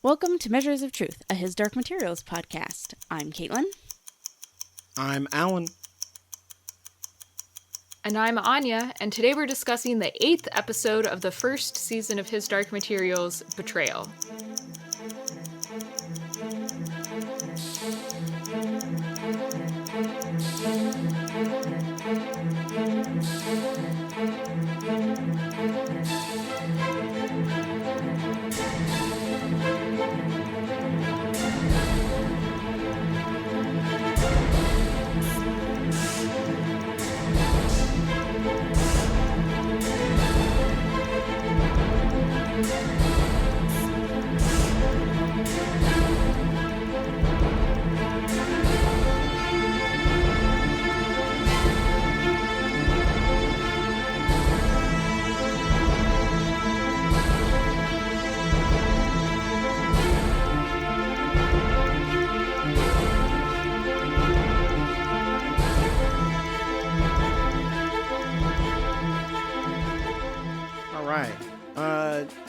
Welcome to Measures of Truth, a His Dark Materials podcast. I'm Caitlin. I'm Alan. And I'm Anya, and today we're discussing the 8th episode of the first season of His Dark Materials, Betrayal.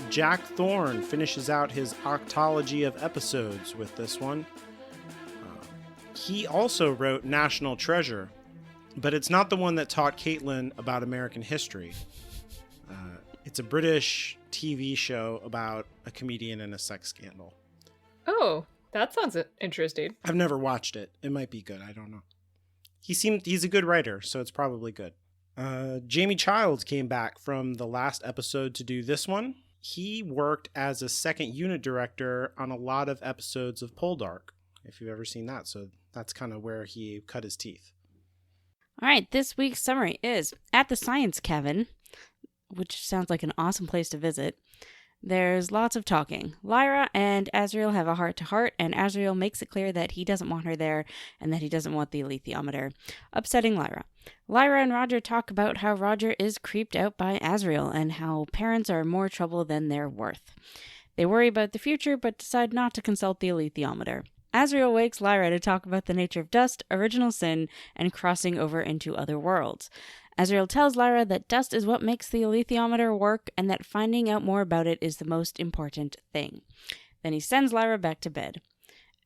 Jack Thorne finishes out his octology of episodes with this one. He also wrote National Treasure, but it's not the one that taught Caitlin about American history. It's a British TV show about a comedian and a sex scandal. Oh, that sounds interesting. I've never watched it. It might be good. I don't know. He's a good writer, so it's probably good. Jamie Childs came back from the last episode to do this one. He worked as a second unit director on a lot of episodes of Poldark, if you've ever seen that. So that's kind of where he cut his teeth. All right, this week's summary is at the Science Cabin, which sounds like an awesome place to visit. There's lots of talking. Lyra and Azriel have a heart-to-heart, and Azriel makes it clear that he doesn't want her there and that he doesn't want the alethiometer, upsetting Lyra. Lyra and Roger talk about how Roger is creeped out by Azriel and how parents are more trouble than they're worth. They worry about the future but decide not to consult the alethiometer. Azriel wakes Lyra to talk about the nature of dust, original sin, and crossing over into other worlds. Azriel tells Lyra that dust is what makes the alethiometer work and that finding out more about it is the most important thing. Then he sends Lyra back to bed.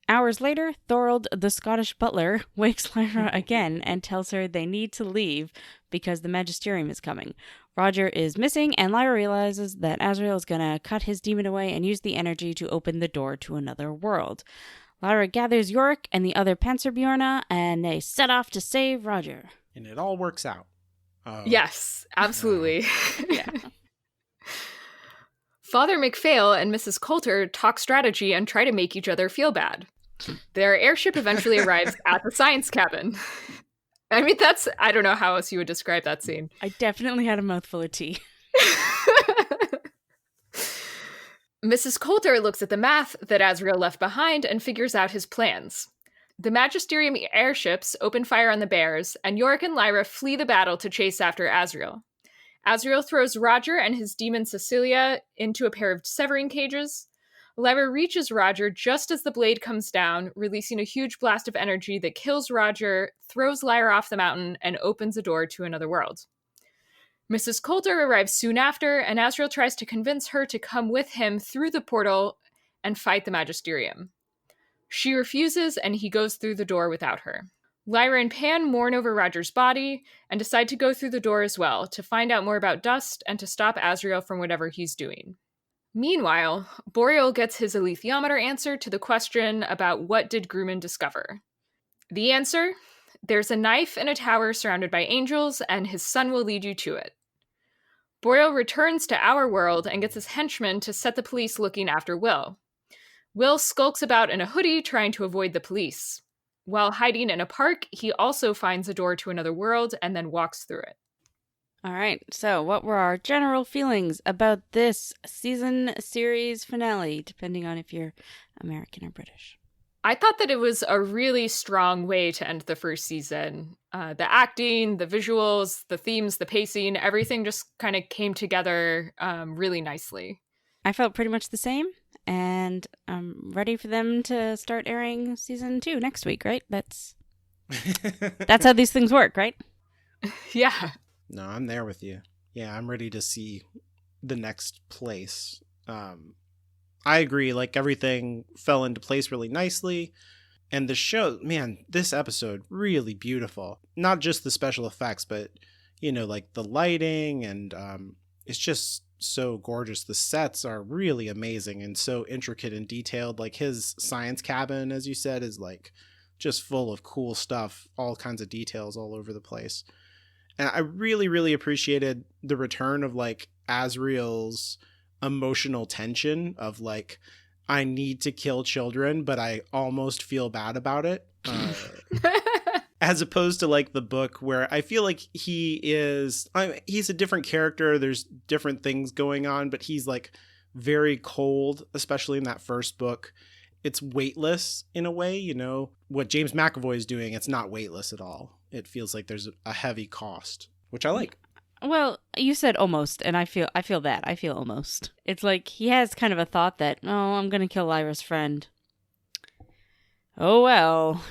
Hours later, Thorold, the Scottish butler, wakes Lyra again and tells her they need to leave because the Magisterium is coming. Roger is missing, and Lyra realizes that Azriel is going to cut his demon away and use the energy to open the door to another world. Lyra gathers Yorick and the other Panzerbjorna, and they set off to save Roger. And it all works out. Yes, absolutely. Yeah. Father McPhail and Mrs. Coulter talk strategy and try to make each other feel bad. Their airship eventually arrives at the Science Cabin. I mean, I don't know how else you would describe that scene. I definitely had a mouthful of tea. Mrs. Coulter looks at the math that Azriel left behind and figures out his plans. The Magisterium airships open fire on the bears, and Yorick and Lyra flee the battle to chase after Azriel. Azriel throws Roger and his demon Cecilia into a pair of severing cages. Lyra reaches Roger just as the blade comes down, releasing a huge blast of energy that kills Roger, throws Lyra off the mountain, and opens a door to another world. Mrs. Coulter arrives soon after, and Azriel tries to convince her to come with him through the portal and fight the Magisterium. She refuses, and he goes through the door without her. Lyra and Pan mourn over Roger's body and decide to go through the door as well to find out more about Dust and to stop Azriel from whatever he's doing. Meanwhile, Boreal gets his alethiometer answer to the question about what did Grumman discover. The answer? There's a knife in a tower surrounded by angels, and his son will lead you to it. Boreal returns to our world and gets his henchmen to set the police looking after Will. Will skulks about in a hoodie trying to avoid the police. While hiding in a park, he also finds a door to another world and then walks through it. All right, so what were our general feelings about this season series finale, depending on if you're American or British? I thought that it was a really strong way to end the first season. The acting, the visuals, the themes, the pacing, everything just kind of came together really nicely. I felt pretty much the same. And I'm ready for them to start airing season 2 next week, right? That's how these things work, right? Yeah. No, I'm there with you. Yeah, I'm ready to see the next place. I agree. Like everything fell into place really nicely. And the show, man, this episode really beautiful. Not just the special effects, but like the lighting and it's just so gorgeous. The sets are really amazing and so intricate and detailed. Like his science cabin, as you said, is like just full of cool stuff, all kinds of details all over the place. And I really, really appreciated the return of like Azriel's emotional tension of like, I need to kill children, but I almost feel bad about it. As opposed to like the book where I feel like he's a different character. There's different things going on, but he's like very cold, especially in that first book. It's weightless in a way, what James McAvoy is doing. It's not weightless at all. It feels like there's a heavy cost, which I like. Well, you said almost, and I feel that. I feel almost. It's like he has kind of a thought that, oh, I'm going to kill Lyra's friend. Oh, well.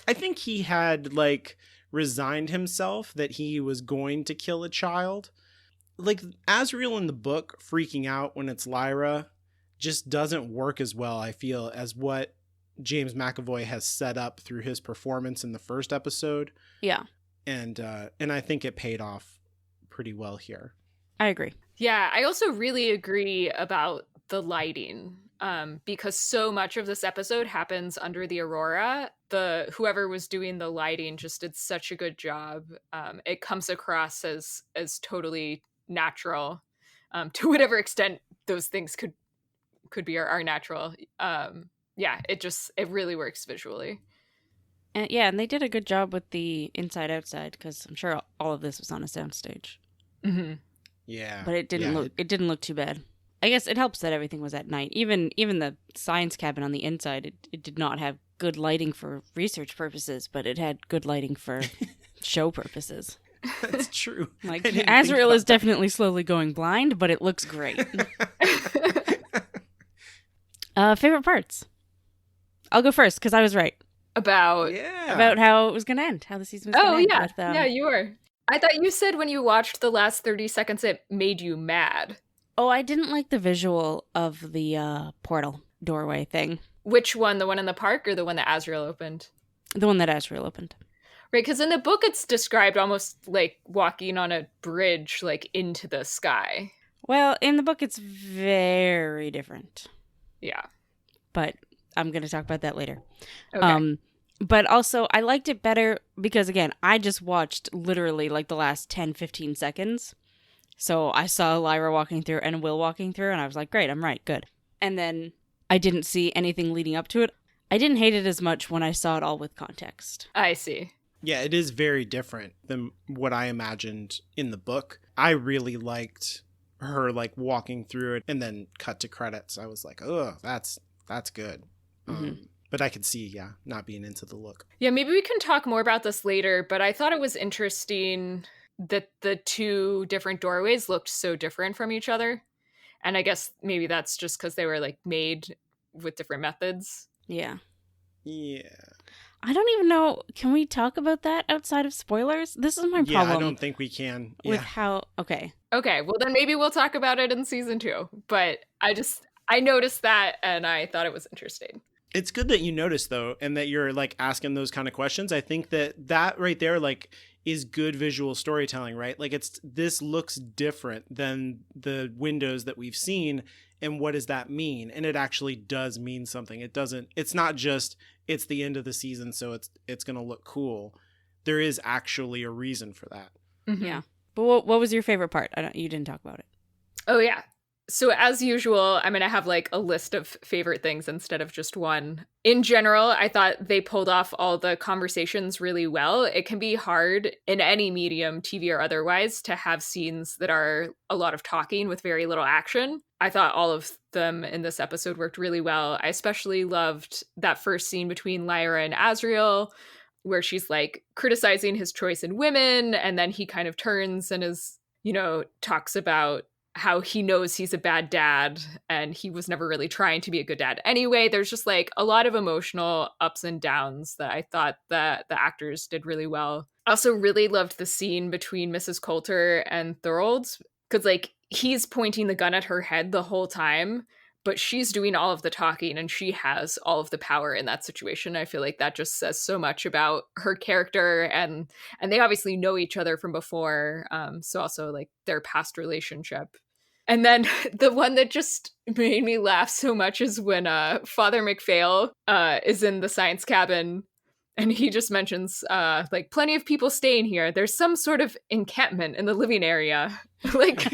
I think he had like resigned himself that he was going to kill a child. Like Azriel in the book freaking out when it's Lyra just doesn't work as well, I feel, as what James McAvoy has set up through his performance in the first episode. Yeah. And I think it paid off pretty well here. I agree. Yeah, I also really agree about the lighting. Because so much of this episode happens under the aurora. Whoever was doing the lighting just did such a good job. It comes across as totally natural, to whatever extent those things could be or are natural. Yeah, it really works visually. And they did a good job with the inside outside, because I'm sure all of this was on a soundstage. Mm-hmm. Yeah, but it didn't look too bad. I guess it helps that everything was at night. Even the science cabin on the inside, it did not have good lighting for research purposes, but it had good lighting for show purposes. That's true. Like, Azriel is definitely slowly going blind, but it looks great. Favorite parts? I'll go first, because I was right. About how it was going to end, how the season was going to end. Oh, yeah, you were. I thought you said when you watched the last 30 seconds, it made you mad. Oh, I didn't like the visual of the portal doorway thing. Which one? The one in the park or the one that Azriel opened? The one that Azriel opened. Right, because in the book it's described almost like walking on a bridge, like into the sky. Well, in the book it's very different. Yeah. But I'm going to talk about that later. Okay. But also, I liked it better because, again, I just watched literally like the last 10, 15 seconds. So I saw Lyra walking through and Will walking through, and I was like, great, I'm right, good. And then I didn't see anything leading up to it. I didn't hate it as much when I saw it all with context. I see. Yeah, it is very different than what I imagined in the book. I really liked her like walking through it and then cut to credits. I was like, oh, that's good. Mm-hmm. But I could see, not being into the look. Yeah, maybe we can talk more about this later, but I thought it was interesting that the two different doorways looked so different from each other. And I guess maybe that's just because they were like made with different methods. Yeah. Yeah. I don't even know. Can we talk about that outside of spoilers? This is my problem. Yeah, I don't think we can. With how... Okay. Okay, well then maybe we'll talk about it in season 2. But I noticed that and I thought it was interesting. It's good that you noticed though, and that you're like asking those kind of questions. I think that right there, like, is good visual storytelling, right? Like this looks different than the windows that we've seen. And what does that mean? And it actually does mean something. It's not just, it's the end of the season, so it's going to look cool. There is actually a reason for that. Mm-hmm. Yeah. But what was your favorite part? You didn't talk about it. Oh, yeah. So as usual, I'm going to have like a list of favorite things instead of just one. In general, I thought they pulled off all the conversations really well. It can be hard in any medium, TV or otherwise, to have scenes that are a lot of talking with very little action. I thought all of them in this episode worked really well. I especially loved that first scene between Lyra and Azriel, where she's like criticizing his choice in women. And then he kind of turns and talks about how he knows he's a bad dad and he was never really trying to be a good dad anyway. There's just like a lot of emotional ups and downs that I thought that the actors did really well. I also really loved the scene between Mrs. Coulter and Thorold Because, like, he's pointing the gun at her head the whole time, but she's doing all of the talking and she has all of the power in that situation. I feel like that just says so much about her character, and they obviously know each other from before. So also, like, their past relationship. And then the one that just made me laugh so much is when Father McPhail is in the science cabin, and he just mentions, like, plenty of people staying here. There's some sort of encampment in the living area. Like,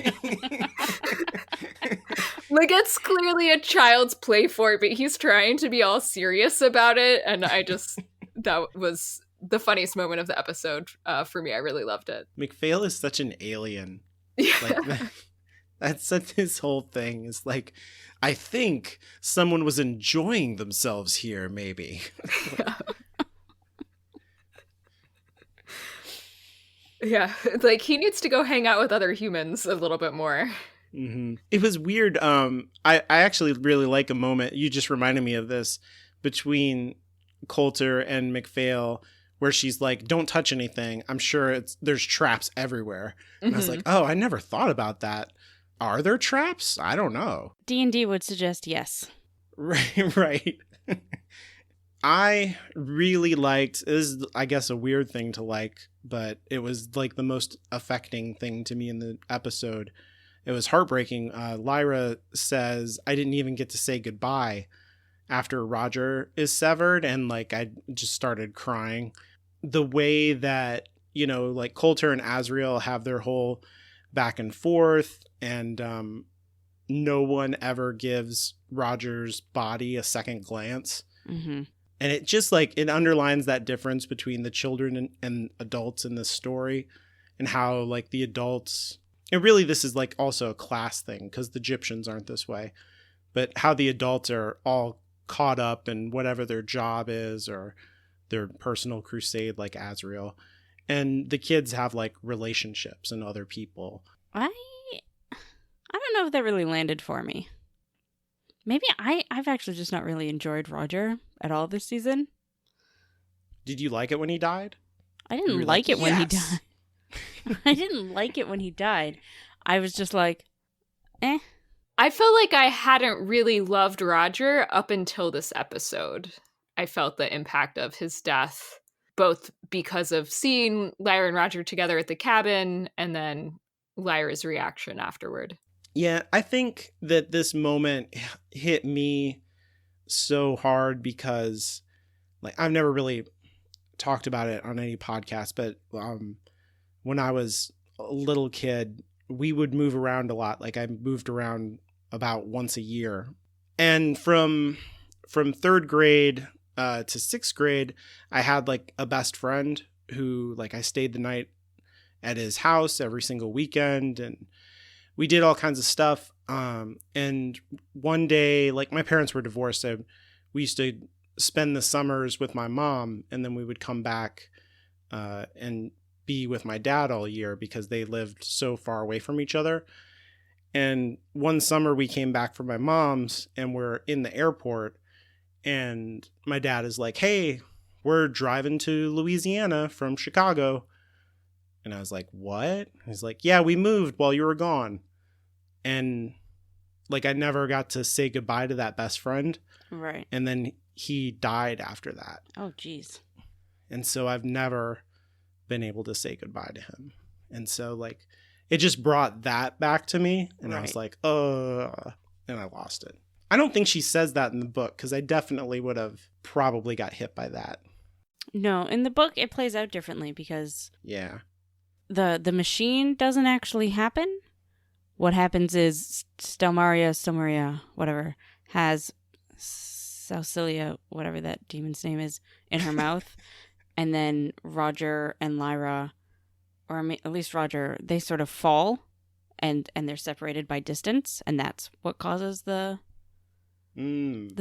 like, it's clearly a child's play fort, but he's trying to be all serious about it. And that was the funniest moment of the episode for me. I really loved it. McPhail is such an alien. Yeah. Like, that's such his whole thing. Is like, I think someone was enjoying themselves here, maybe. Yeah, like, he needs to go hang out with other humans a little bit more. Mm-hmm. It was weird. I actually really like a moment. You just reminded me of this between Coulter and McPhail, where she's like, "Don't touch anything. I'm sure there's traps everywhere." And I was like, "Oh, I never thought about that. Are there traps? I don't know." D&D would suggest yes. Right. I really liked, this is, I guess, a weird thing to like, but it was like the most affecting thing to me in the episode. It was heartbreaking. Lyra says, "I didn't even get to say goodbye after Roger is severed." And like, I just started crying. The way that, you know, like Coulter and Azriel have their whole back and forth, and no one ever gives Roger's body a second glance. Mm-hmm. And it just like, it underlines that difference between the children and adults in this story, and how like the adults, and really this is like also a class thing because the Egyptians aren't this way, but how the adults are all caught up in whatever their job is or their personal crusade, like Azriel, and the kids have like relationships and other people. I don't know if that really landed for me. Maybe I've actually just not really enjoyed Roger at all this season. Did you like it when he died? I didn't like it when he died. I didn't like it when he died. I was just like, eh. I felt like I hadn't really loved Roger up until this episode. I felt the impact of his death, both because of seeing Lyra and Roger together at the cabin and then Lyra's reaction afterward. Yeah, I think that this moment hit me so hard because, like, I've never really talked about it on any podcast, but when I was a little kid, we would move around a lot. Like, I moved around about once a year. And from third grade to sixth grade, I had like a best friend who, like, I stayed the night at his house every single weekend, and we did all kinds of stuff. And one day, like, my parents were divorced, so we used to spend the summers with my mom, and then we would come back and be with my dad all year because they lived so far away from each other. And one summer we came back from my mom's, and we're in the airport, and my dad is like, "Hey, we're driving to Louisiana from Chicago." And I was like, "What?" He's like, "Yeah, we moved while you were gone." And like, I never got to say goodbye to that best friend. Right. And then he died after that. Oh, geez. And so I've never been able to say goodbye to him. And so, like, it just brought that back to me. And I was like, and I lost it. I don't think she says that in the book, because I definitely would have probably got hit by that. No, in the book, it plays out differently because yeah, the machine doesn't actually happen. What happens is Stelmaria, whatever, has Saucilia, whatever that demon's name is, in her mouth. And then Roger and Lyra, or at least Roger, they sort of fall and they're separated by distance. And that's what causes the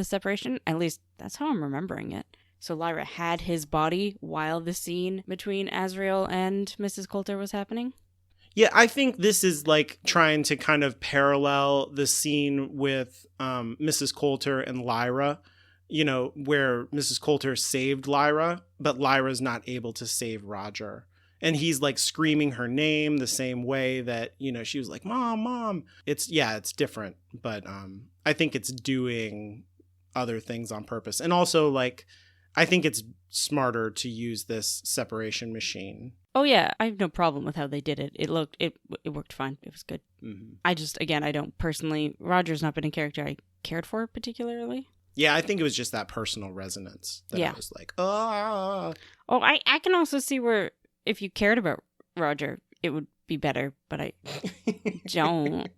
separation. At least that's how I'm remembering it. So Lyra had his body while the scene between Azriel and Mrs. Coulter was happening. Yeah, I think this is like trying to kind of parallel the scene with Mrs. Coulter and Lyra, you know, where Mrs. Coulter saved Lyra, but Lyra's not able to save Roger. And he's like screaming her name the same way that, you know, she was like, Mom, Mom. It's different. But I think it's doing other things on purpose. And also, like, I think it's smarter to use this separation machine. Oh yeah, I have no problem with how they did it. It worked fine. It was good. Mm-hmm. I don't personally, Roger's not been a character I cared for particularly. Yeah, I think it was just that personal resonance that I was like, oh. Oh, I can also see where if you cared about Roger, it would be better, but I don't.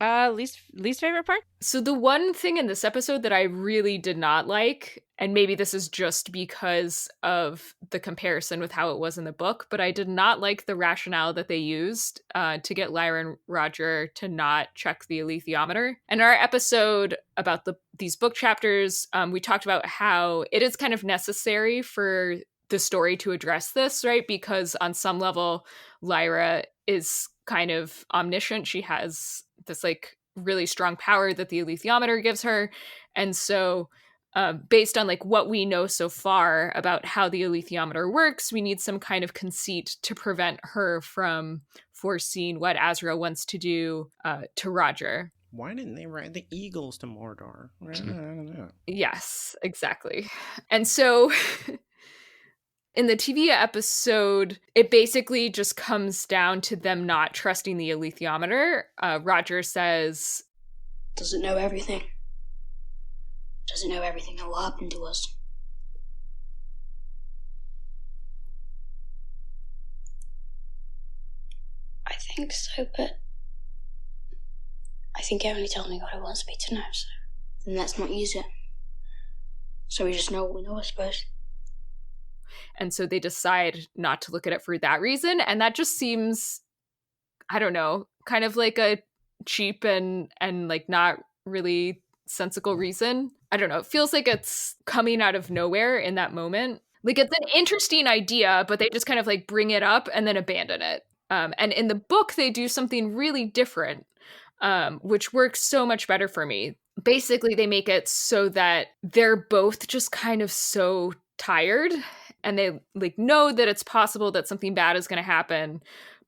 Least favorite part? So the one thing in this episode that I really did not like, and maybe this is just because of the comparison with how it was in the book, but I did not like the rationale that they used to get Lyra and Roger to not check the alethiometer. And our episode about these book chapters, we talked about how it is kind of necessary for the story to address this, right? Because on some level, Lyra is kind of omniscient. She has this like really strong power that the alethiometer gives her. And so based on like what we know so far about how the alethiometer works, we need some kind of conceit to prevent her from foreseeing what Azrael wants to do to Roger. Why didn't they ride the eagles to Mordor? I don't know. Yes, exactly. And so in the TV episode, it basically just comes down to them not trusting the alethiometer. Roger says, "Does it know everything? Does it know everything that will happen to us?" I think so, but I think it only tells me what it wants me to know, so then let's not use it. So we just know what we know, I suppose. And so they decide not to look at it for that reason. And that just seems, I don't know, kind of like a cheap and like not really sensical reason. I don't know. It feels like it's coming out of nowhere in that moment. Like it's an interesting idea, but they just kind of like bring it up and then abandon it. And in the book, they do something really different, which works so much better for me. Basically, they make it so that they're both just kind of so tired and they like know that it's possible that something bad is going to happen,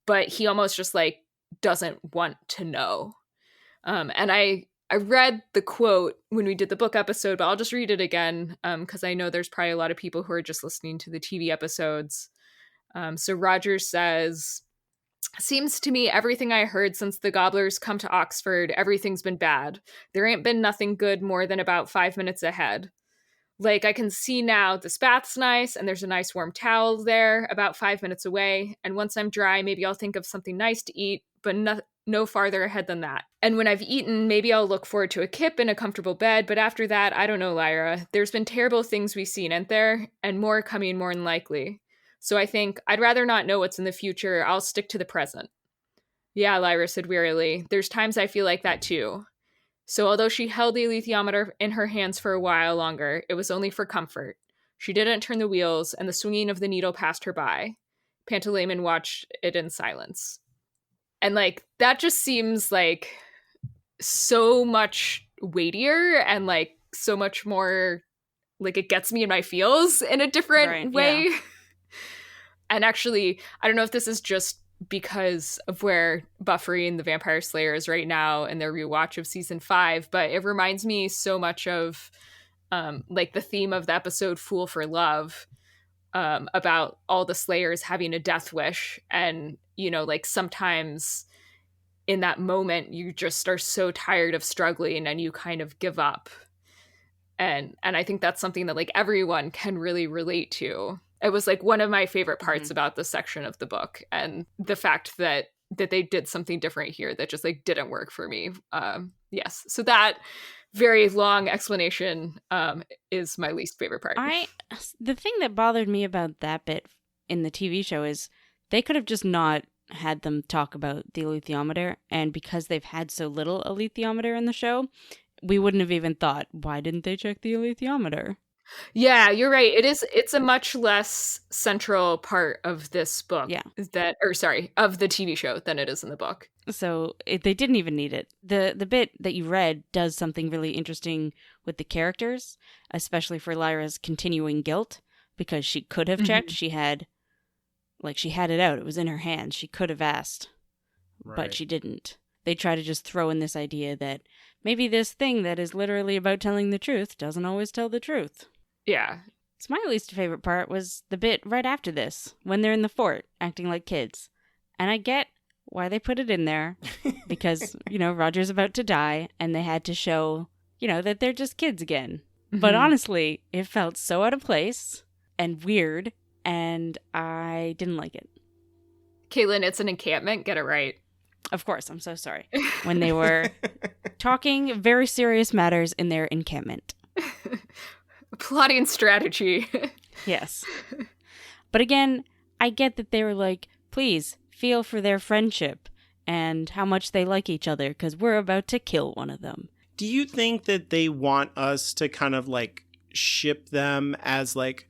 but he almost just like doesn't want to know. And I read the quote when we did the book episode, but I'll just read it again because I know there's probably a lot of people who are just listening to the TV episodes. So Roger says, "Seems to me everything I heard since the Gobblers come to Oxford, everything's been bad. There ain't been nothing good more than about 5 minutes ahead. Like, I can see now this bath's nice, and there's a nice warm towel there about 5 minutes away. And once I'm dry, maybe I'll think of something nice to eat, but no farther ahead than that. And when I've eaten, maybe I'll look forward to a kip in a comfortable bed. But after that, I don't know, Lyra. There's been terrible things we've seen, ain't there? And more coming more than likely. So I think I'd rather not know what's in the future. I'll stick to the present." "Yeah," Lyra said wearily. "There's times I feel like that too." So although she held the alethiometer in her hands for a while longer, it was only for comfort. She didn't turn the wheels, and the swinging of the needle passed her by. Pantaleimon watched it in silence. And like that just seems like so much weightier and like so much more like it gets me in my feels in a different way. Yeah. And actually, I don't know if this is just because of where Buffy and the Vampire Slayer is right now in their rewatch of season 5, but it reminds me so much of like the theme of the episode Fool for Love, about all the Slayers having a death wish. And, you know, like sometimes in that moment, you just are so tired of struggling and you kind of give up. And I think that's something that like everyone can really relate to. It was like one of my favorite parts about this section of the book, and the fact that they did something different here that just like didn't work for me. Yes. So that very long explanation is my least favorite part. The thing that bothered me about that bit in the TV show is they could have just not had them talk about the alethiometer, and because they've had so little alethiometer in the show, we wouldn't have even thought, why didn't they check the alethiometer? Yeah, you're right. It's a much less central part of this book, of the TV show than it is in the book. So they didn't even need it. The bit that you read does something really interesting with the characters, especially for Lyra's continuing guilt, because she could have checked. She had Like, she had it out. It was in her hands. She could have asked, but she didn't. They try to just throw in this idea that maybe this thing that is literally about telling the truth doesn't always tell the truth. Yeah. So my least favorite part was the bit right after this, when they're in the fort, acting like kids. And I get why they put it in there, because, Roger's about to die, and they had to show, that they're just kids again. Mm-hmm. But honestly, it felt so out of place and weird, and I didn't like it. Caitlin, it's an encampment. Get it right. Of course, I'm so sorry. When they were talking very serious matters in their encampment. Plotting strategy. Yes. But again, I get that they were like, please feel for their friendship and how much they like each other, because we're about to kill one of them. Do you think that they want us to kind of like ship them as like,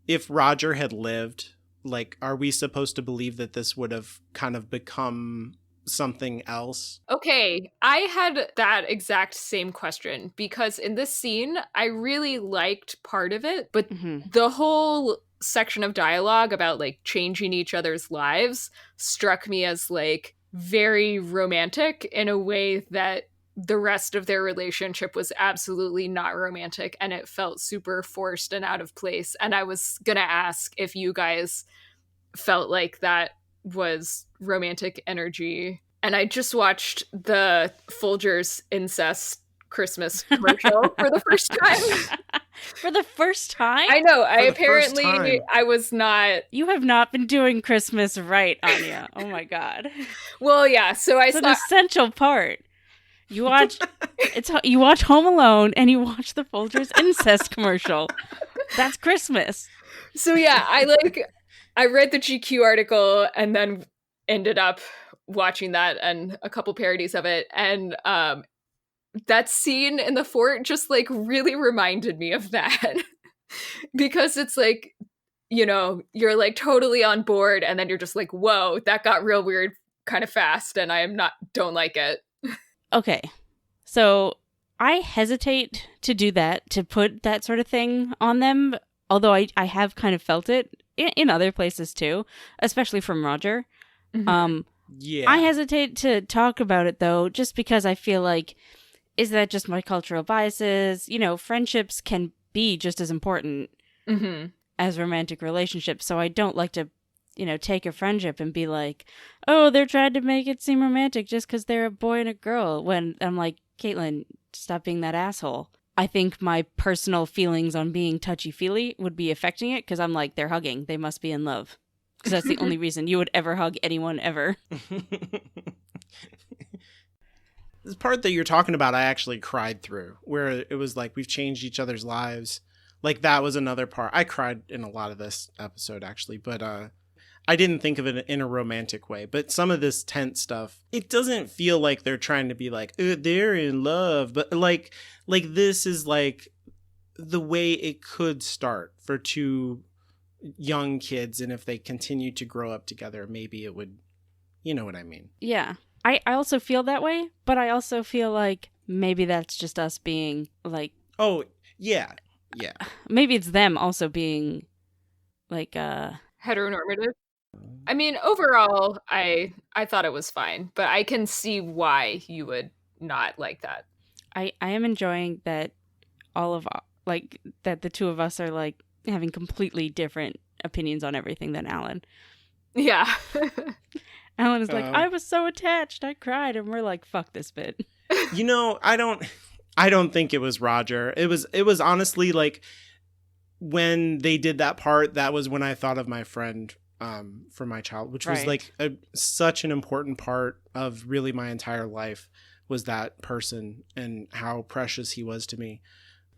if Roger had lived, like, are we supposed to believe that this would have kind of become something else? Okay, I had that exact same question, because in this scene, I really liked part of it, but the whole section of dialogue about like changing each other's lives struck me as like very romantic in a way that the rest of their relationship was absolutely not romantic, and it felt super forced and out of place. And I was gonna ask if you guys felt like that was romantic energy. And I just watched the Folgers incest Christmas commercial for the first time. For the first time? I know. I was not. You have not been doing Christmas right, Anya. Oh my God. Well, yeah. So it's an essential part. You watch Home Alone and you watch the Folgers incest commercial. That's Christmas. So yeah, I read the GQ article and then ended up watching that and a couple parodies of it, and that scene in the fort just like really reminded me of that. Because it's like, you're like totally on board, and then you're just like, whoa, that got real weird kind of fast, and don't like it. Okay, so I hesitate to do that, to put that sort of thing on them, although I have kind of felt it in other places too, especially from Roger. Mm-hmm. Yeah. I hesitate to talk about it though, just because I feel like, is that just my cultural biases? Friendships can be just as important as romantic relationships, so I don't like to take a friendship and be like, oh, they're trying to make it seem romantic just because they're a boy and a girl, when I'm like, Caitlin, stop being that asshole. I think my personal feelings on being touchy-feely would be affecting it, because I'm like, they're hugging, they must be in love. Because that's the only reason you would ever hug anyone ever. This part that you're talking about, I actually cried through, where it was like, we've changed each other's lives. Like, that was another part. I cried in a lot of this episode, actually, but I didn't think of it in a romantic way. But some of this tense stuff, it doesn't feel like they're trying to be like, they're in love. But like this is like the way it could start for two young kids. And if they continue to grow up together, maybe it would, you know what I mean? Yeah. I also feel that way, but I also feel like maybe that's just us being like... Oh, yeah. Yeah. Maybe it's them also being like... heteronormative. I mean, overall, I thought it was fine, but I can see why you would not like that. I am enjoying that that the two of us are like having completely different opinions on everything than Alan. Yeah. Alan is like, I was so attached, I cried, and we're like, fuck this bit. I don't think it was Roger. It was honestly like, when they did that part, that was when I thought of my friend from my child, which was like such an important part of really my entire life, was that person and how precious he was to me.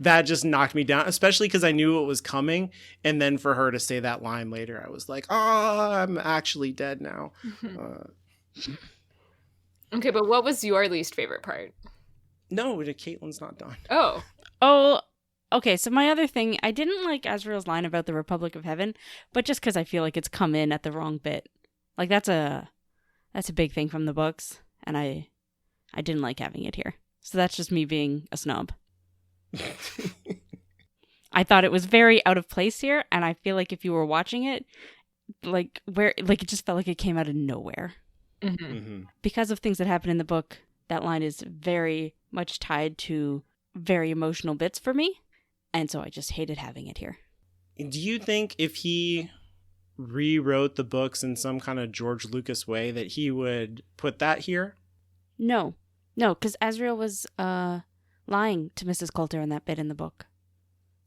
That just knocked me down, especially because I knew it was coming. And then for her to say that line later, I was like, oh, I'm actually dead now. Okay, but what was your least favorite part? No, Caitlin's not done. Oh, okay, so my other thing, I didn't like Azrael's line about the Republic of Heaven, but just because I feel like it's come in at the wrong bit. Like, that's a big thing from the books, and I didn't like having it here. So that's just me being a snob. I thought it was very out of place here, and I feel like if you were watching it, like where like it just felt like it came out of nowhere. Mm-hmm. Mm-hmm. Because of things that happen in the book, that line is very much tied to very emotional bits for me, and so I just hated having it here. Do you think if he rewrote the books in some kind of George Lucas way that he would put that here? No, because Azrael was lying to Mrs. Coulter in that bit in the book.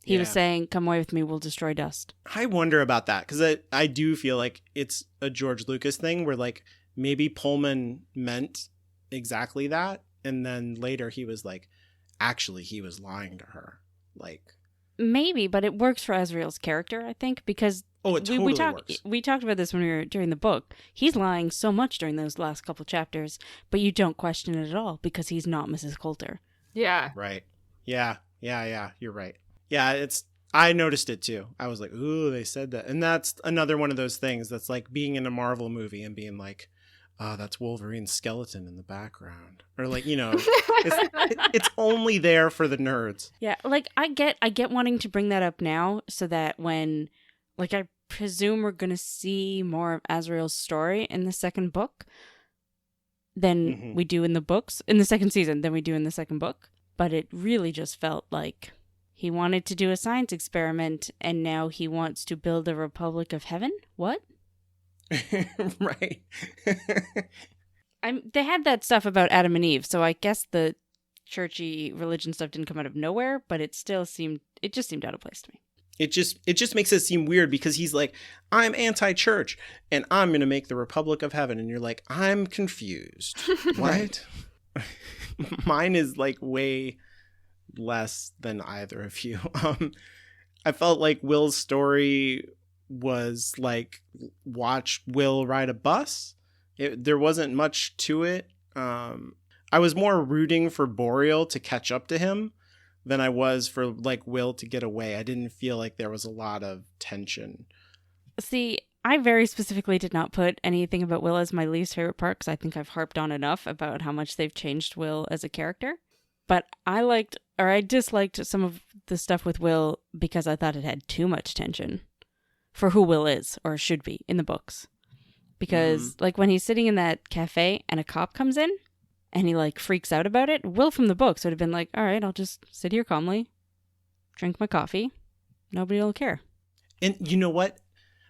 He was saying, "Come away with me, we'll destroy dust." I wonder about that, because I do feel like it's a George Lucas thing where, like, maybe Pullman meant exactly that, and then later he was like, actually, he was lying to her. Like, maybe, but it works for Azrael's character, I think, because it totally works. We talked about this when we were during the book. He's lying so much during those last couple chapters, but you don't question it at all because he's not Mrs. Coulter. Yeah. Right. Yeah. You're right. Yeah, I noticed it too. I was like, ooh, they said that. And that's another one of those things that's like being in a Marvel movie and being like, oh, that's Wolverine's skeleton in the background. Or like, it's only there for the nerds. Yeah, like I get wanting to bring that up now so that when, like, I presume we're going to see more of Azrael's story in the second book than we do in the books, in the second season, than we do in the second book. But it really just felt like he wanted to do a science experiment and now he wants to build a Republic of Heaven? What? Right. They had that stuff about Adam and Eve, so I guess the churchy religion stuff didn't come out of nowhere, but it just seemed out of place to me. It just makes it seem weird because he's like, I'm anti-church and I'm going to make the Republic of Heaven. And you're like, I'm confused. What? Mine is like way less than either of you. I felt like Will's story was like, watch Will ride a bus. There wasn't much to it. I was more rooting for Boreal to catch up to him than I was for like Will to get away. I didn't feel like there was a lot of tension. See, I very specifically did not put anything about Will as my least favorite part because I think I've harped on enough about how much they've changed Will as a character. But I disliked some of the stuff with Will because I thought it had too much tension for who Will is or should be in the books. Because like when he's sitting in that cafe and a cop comes in and he like freaks out about it, Will from the books would have been like, all right, I'll just sit here calmly, drink my coffee. Nobody will care. And you know what?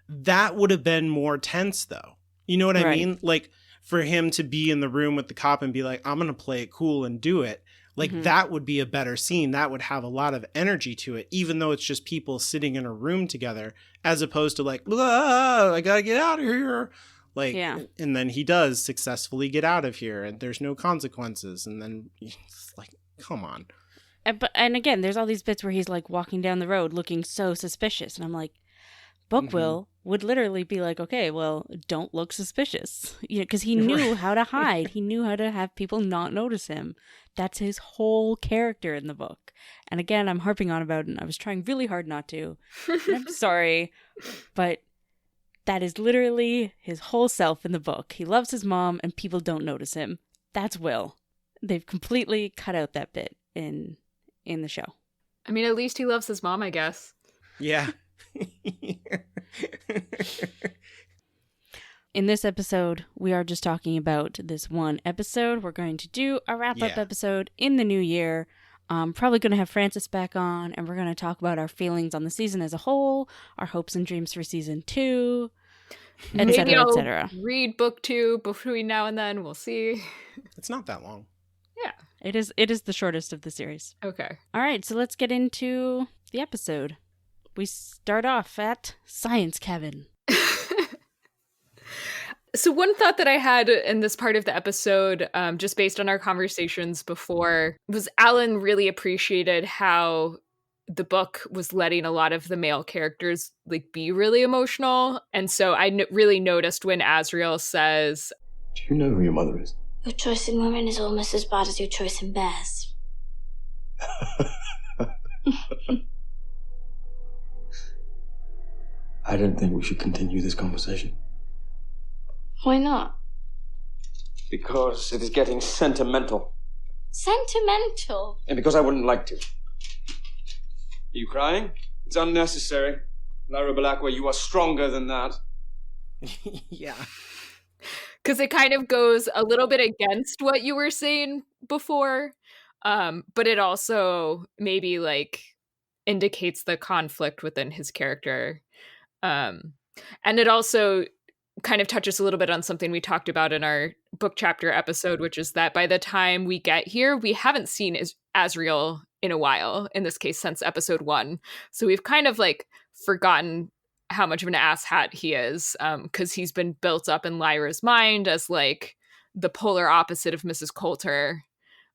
That would have been more tense though. You know what I mean? Like for him to be in the room with the cop and be like, I'm going to play it cool and do it. Like that would be a better scene. That would have a lot of energy to it, even though it's just people sitting in a room together, as opposed to like, I got to get out of here. Like, and then he does successfully get out of here and there's no consequences. And then it's like, come on. And again, there's all these bits where he's like walking down the road looking so suspicious. And I'm like, Book Will would literally be like, okay, well, don't look suspicious. Because he knew how to hide. He knew how to have people not notice him. That's his whole character in the book. And again, I'm harping on about it and I was trying really hard not to. I'm sorry, but that is literally his whole self in the book. He loves his mom and people don't notice him. That's Will. They've completely cut out that bit in the show. I mean, at least he loves his mom, I guess. Yeah. In this episode, we are just talking about this one episode. We're going to do a wrap-up episode in the new year. Probably going to have Francis back on, and we're going to talk about our feelings on the season as a whole, our hopes and dreams for season 2, etc., etc. Read book 2 between now and then. We'll see. It's not that long. Yeah. It is the shortest of the series. Okay. All right, so let's get into the episode. We start off at Science Cabin. So one thought that I had in this part of the episode, just based on our conversations before, was Alan really appreciated how the book was letting a lot of the male characters like be really emotional. And so I really noticed when Azrael says, "Do you know who your mother is?" Your choice in women is almost as bad as your choice in bears. I don't think we should continue this conversation. Why not? Because it is getting sentimental. Sentimental? And because I wouldn't like to. Are you crying? It's unnecessary. Lyra Balakwa, you are stronger than that. Yeah. Because it kind of goes a little bit against what you were saying before, but it also maybe like indicates the conflict within his character. Um, and it also kind of touches a little bit on something we talked about in our book chapter episode, which is that by the time we get here, we haven't seen Asriel in a while, in this case, since episode 1. So we've kind of like forgotten how much of an asshat he is, because he's been built up in Lyra's mind as like the polar opposite of Mrs. Coulter,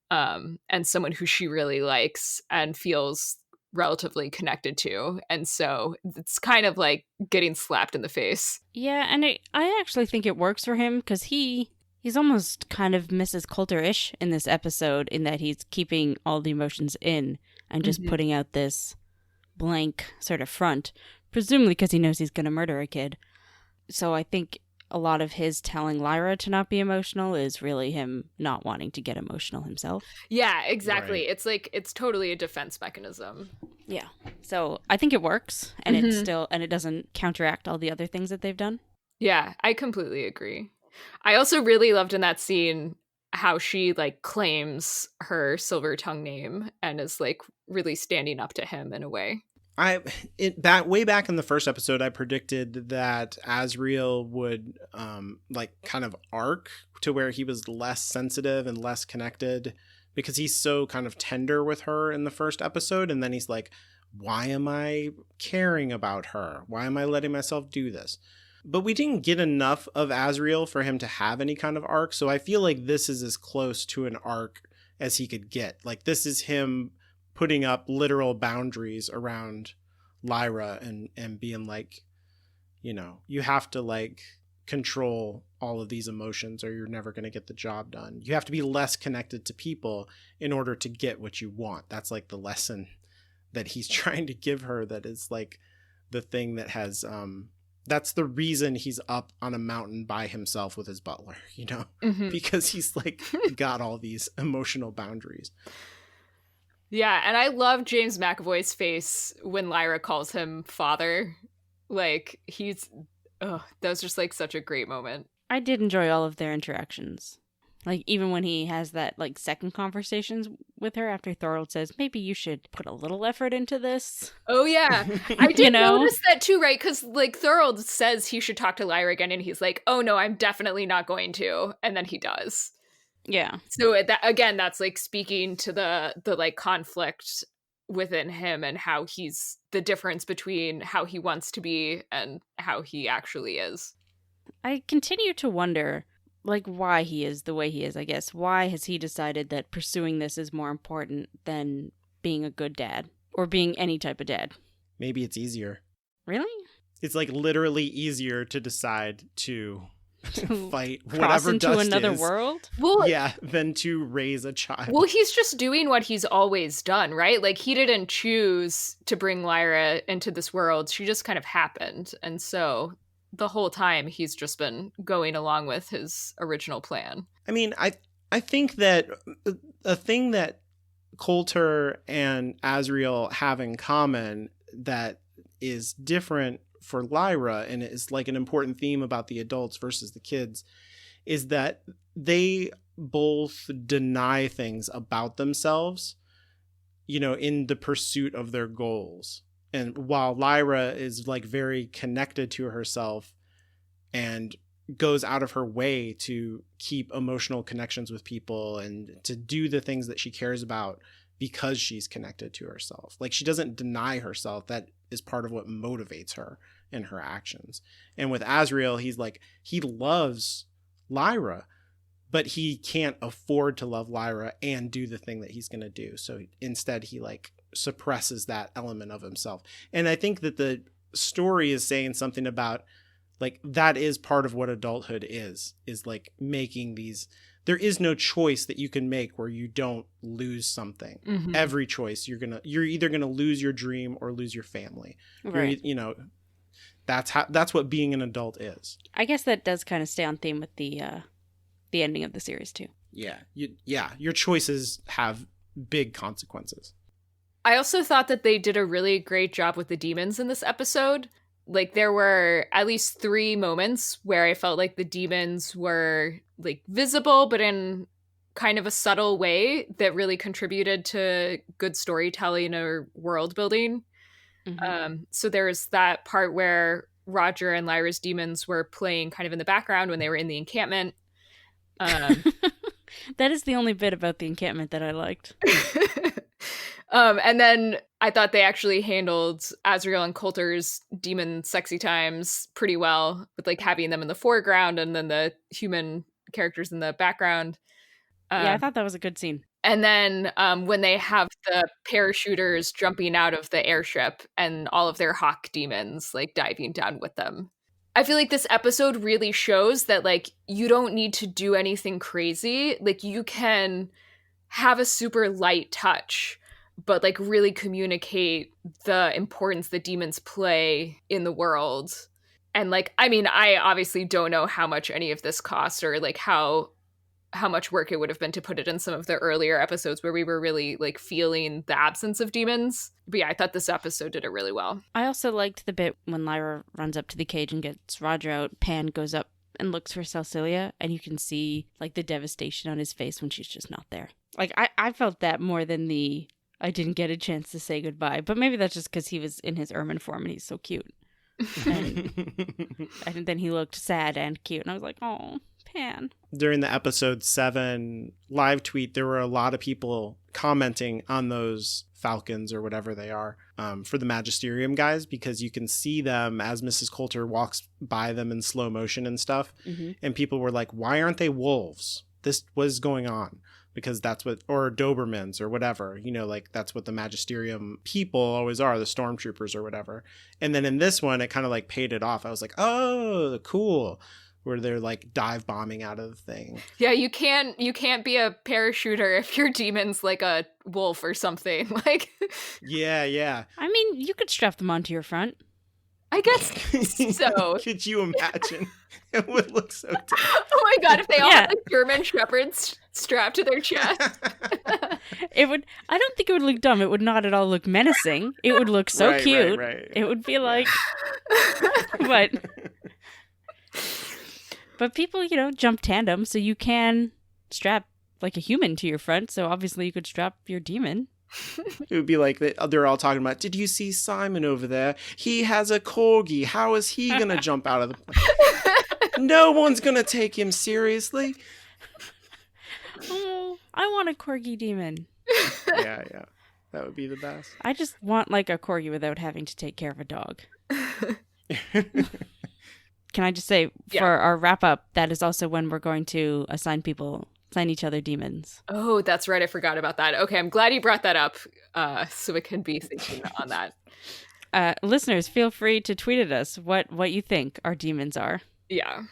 and someone who she really likes and feels relatively connected to. And so it's kind of like getting slapped in the face. Yeah, and I actually think it works for him because he's almost kind of Mrs. Coulter-ish in this episode, in that he's keeping all the emotions in and just putting out this blank sort of front, presumably because he knows he's going to murder a kid. So I think a lot of his telling Lyra to not be emotional is really him not wanting to get emotional himself. Yeah, exactly. Right. It's like, it's totally a defense mechanism. Yeah. So I think it works, and it's still, and it doesn't counteract all the other things that they've done. Yeah, I completely agree. I also really loved in that scene how she like claims her silver tongue name and is like really standing up to him in a way. Way back in the first episode, I predicted that Asriel would like kind of arc to where he was less sensitive and less connected, because he's so kind of tender with her in the first episode, and then he's like, why am I caring about her? Why am I letting myself do this? But we didn't get enough of Asriel for him to have any kind of arc, so I feel like this is as close to an arc as he could get. Like, this is him putting up literal boundaries around Lyra and being like, you know, you have to like control all of these emotions or you're never going to get the job done. You have to be less connected to people in order to get what you want. That's like the lesson that he's trying to give her. That is like the thing that has, that's the reason he's up on a mountain by himself with his butler, you know, because he's like got all these emotional boundaries. Yeah, and I love James McAvoy's face when Lyra calls him father. Like, that was just like such a great moment. I did enjoy all of their interactions. Like, even when he has that, like, second conversations with her after Thorold says, maybe you should put a little effort into this. Oh, yeah. I did know? notice that too, right? Because, like, Thorold says he should talk to Lyra again, and he's like, oh, no, I'm definitely not going to. And then he does. Yeah. So, that's, like, speaking to the like, conflict within him and how he's the difference between how he wants to be and how he actually is. I continue to wonder, like, why he is the way he is, I guess. Why has he decided that pursuing this is more important than being a good dad? Or being any type of dad? Maybe it's easier. Really? It's like literally easier to decide to fight Cross whatever into dust another is. world? Well, Yeah, than to raise a child. Well, he's just doing what he's always done, right? Like, he didn't choose to bring Lyra into this world. She just kind of happened. And so the whole time he's just been going along with his original plan. I mean, I think that a thing that Coulter and Asriel have in common that is different for Lyra, and is like an important theme about the adults versus the kids, is that they both deny things about themselves, you know, in the pursuit of their goals. And while Lyra is like very connected to herself and goes out of her way to keep emotional connections with people and to do the things that she cares about because she's connected to herself. Like, she doesn't deny herself. That is part of what motivates her in her actions. And with Asriel, he's like, he loves Lyra, but he can't afford to love Lyra and do the thing that he's going to do. So instead he like suppresses that element of himself. And I think that the story is saying something about like, that is part of what adulthood is like making these, there is no choice that you can make where you don't lose something. Mm-hmm. Every choice you're either going to lose your dream or lose your family. Right. You know, that's what being an adult is. I guess that does kind of stay on theme with the ending of the series too. Yeah. Your choices have big consequences. I also thought that they did a really great job with the demons in this episode. Like, there were at least 3 moments where I felt like the demons were, like, visible, but in kind of a subtle way that really contributed to good storytelling or world building. So there's that part where Roger and Lyra's demons were playing kind of in the background when they were in the encampment. That is the only bit about the encampment that I liked. And then I thought they actually handled Azrael and Coulter's demon sexy times pretty well, with like having them in the foreground and then the human characters in the background. Yeah, I thought that was a good scene. And then when they have the parachuters jumping out of the airship and all of their hawk demons like diving down with them. I feel like this episode really shows that like you don't need to do anything crazy. Like you can have a super light touch, but like really communicate the importance that demons play in the world. And like, I mean, I obviously don't know how much any of this cost or like how much work it would have been to put it in some of the earlier episodes where we were really like feeling the absence of demons. But yeah, I thought this episode did it really well. I also liked the bit when Lyra runs up to the cage and gets Roger out. Pan goes up and looks for Cecilia, and you can see like the devastation on his face when she's just not there. Like I felt that more than the I didn't get a chance to say goodbye. But maybe that's just because he was in his ermine form and he's so cute. And then he looked sad and cute, and I was like, oh, Pan. During the episode 7 live tweet, there were a lot of people commenting on those falcons or whatever they are for the Magisterium guys, because you can see them as Mrs. Coulter walks by them in slow motion and stuff. And people were like, why aren't they wolves? This was going on. Because that's what, or Dobermans or whatever, you know, like that's what the Magisterium people always are, the stormtroopers or whatever. And then in this one, it kind of like paid it off. I was like, oh, cool. Where they're like dive bombing out of the thing. Yeah, you can't be a parachuter if your demon's like a wolf or something. Like, yeah. I mean, you could strap them onto your front. I guess so. Could you imagine? It would look so dumb. Oh my god, if they all had like German shepherds strapped to their chest. It would. I don't think it would look dumb. It would not at all look menacing. It would look so cute. Right. It would be like, but people, you know, jump tandem, so you can strap like a human to your front. So obviously, you could strap your demon. It would be like they're all talking about, did you see Simon over there? He has a corgi. How is he going to jump out of the plane? No one's going to take him seriously. Oh, I want a corgi demon. Yeah. That would be the best. I just want like a corgi without having to take care of a dog. Can I just say, for our wrap up, that is also when we're going to assign each other demons. Oh, that's right. I forgot about that. Okay, I'm glad you brought that up so we can be thinking on that. Listeners, feel free to tweet at us what you think our demons are. Yeah.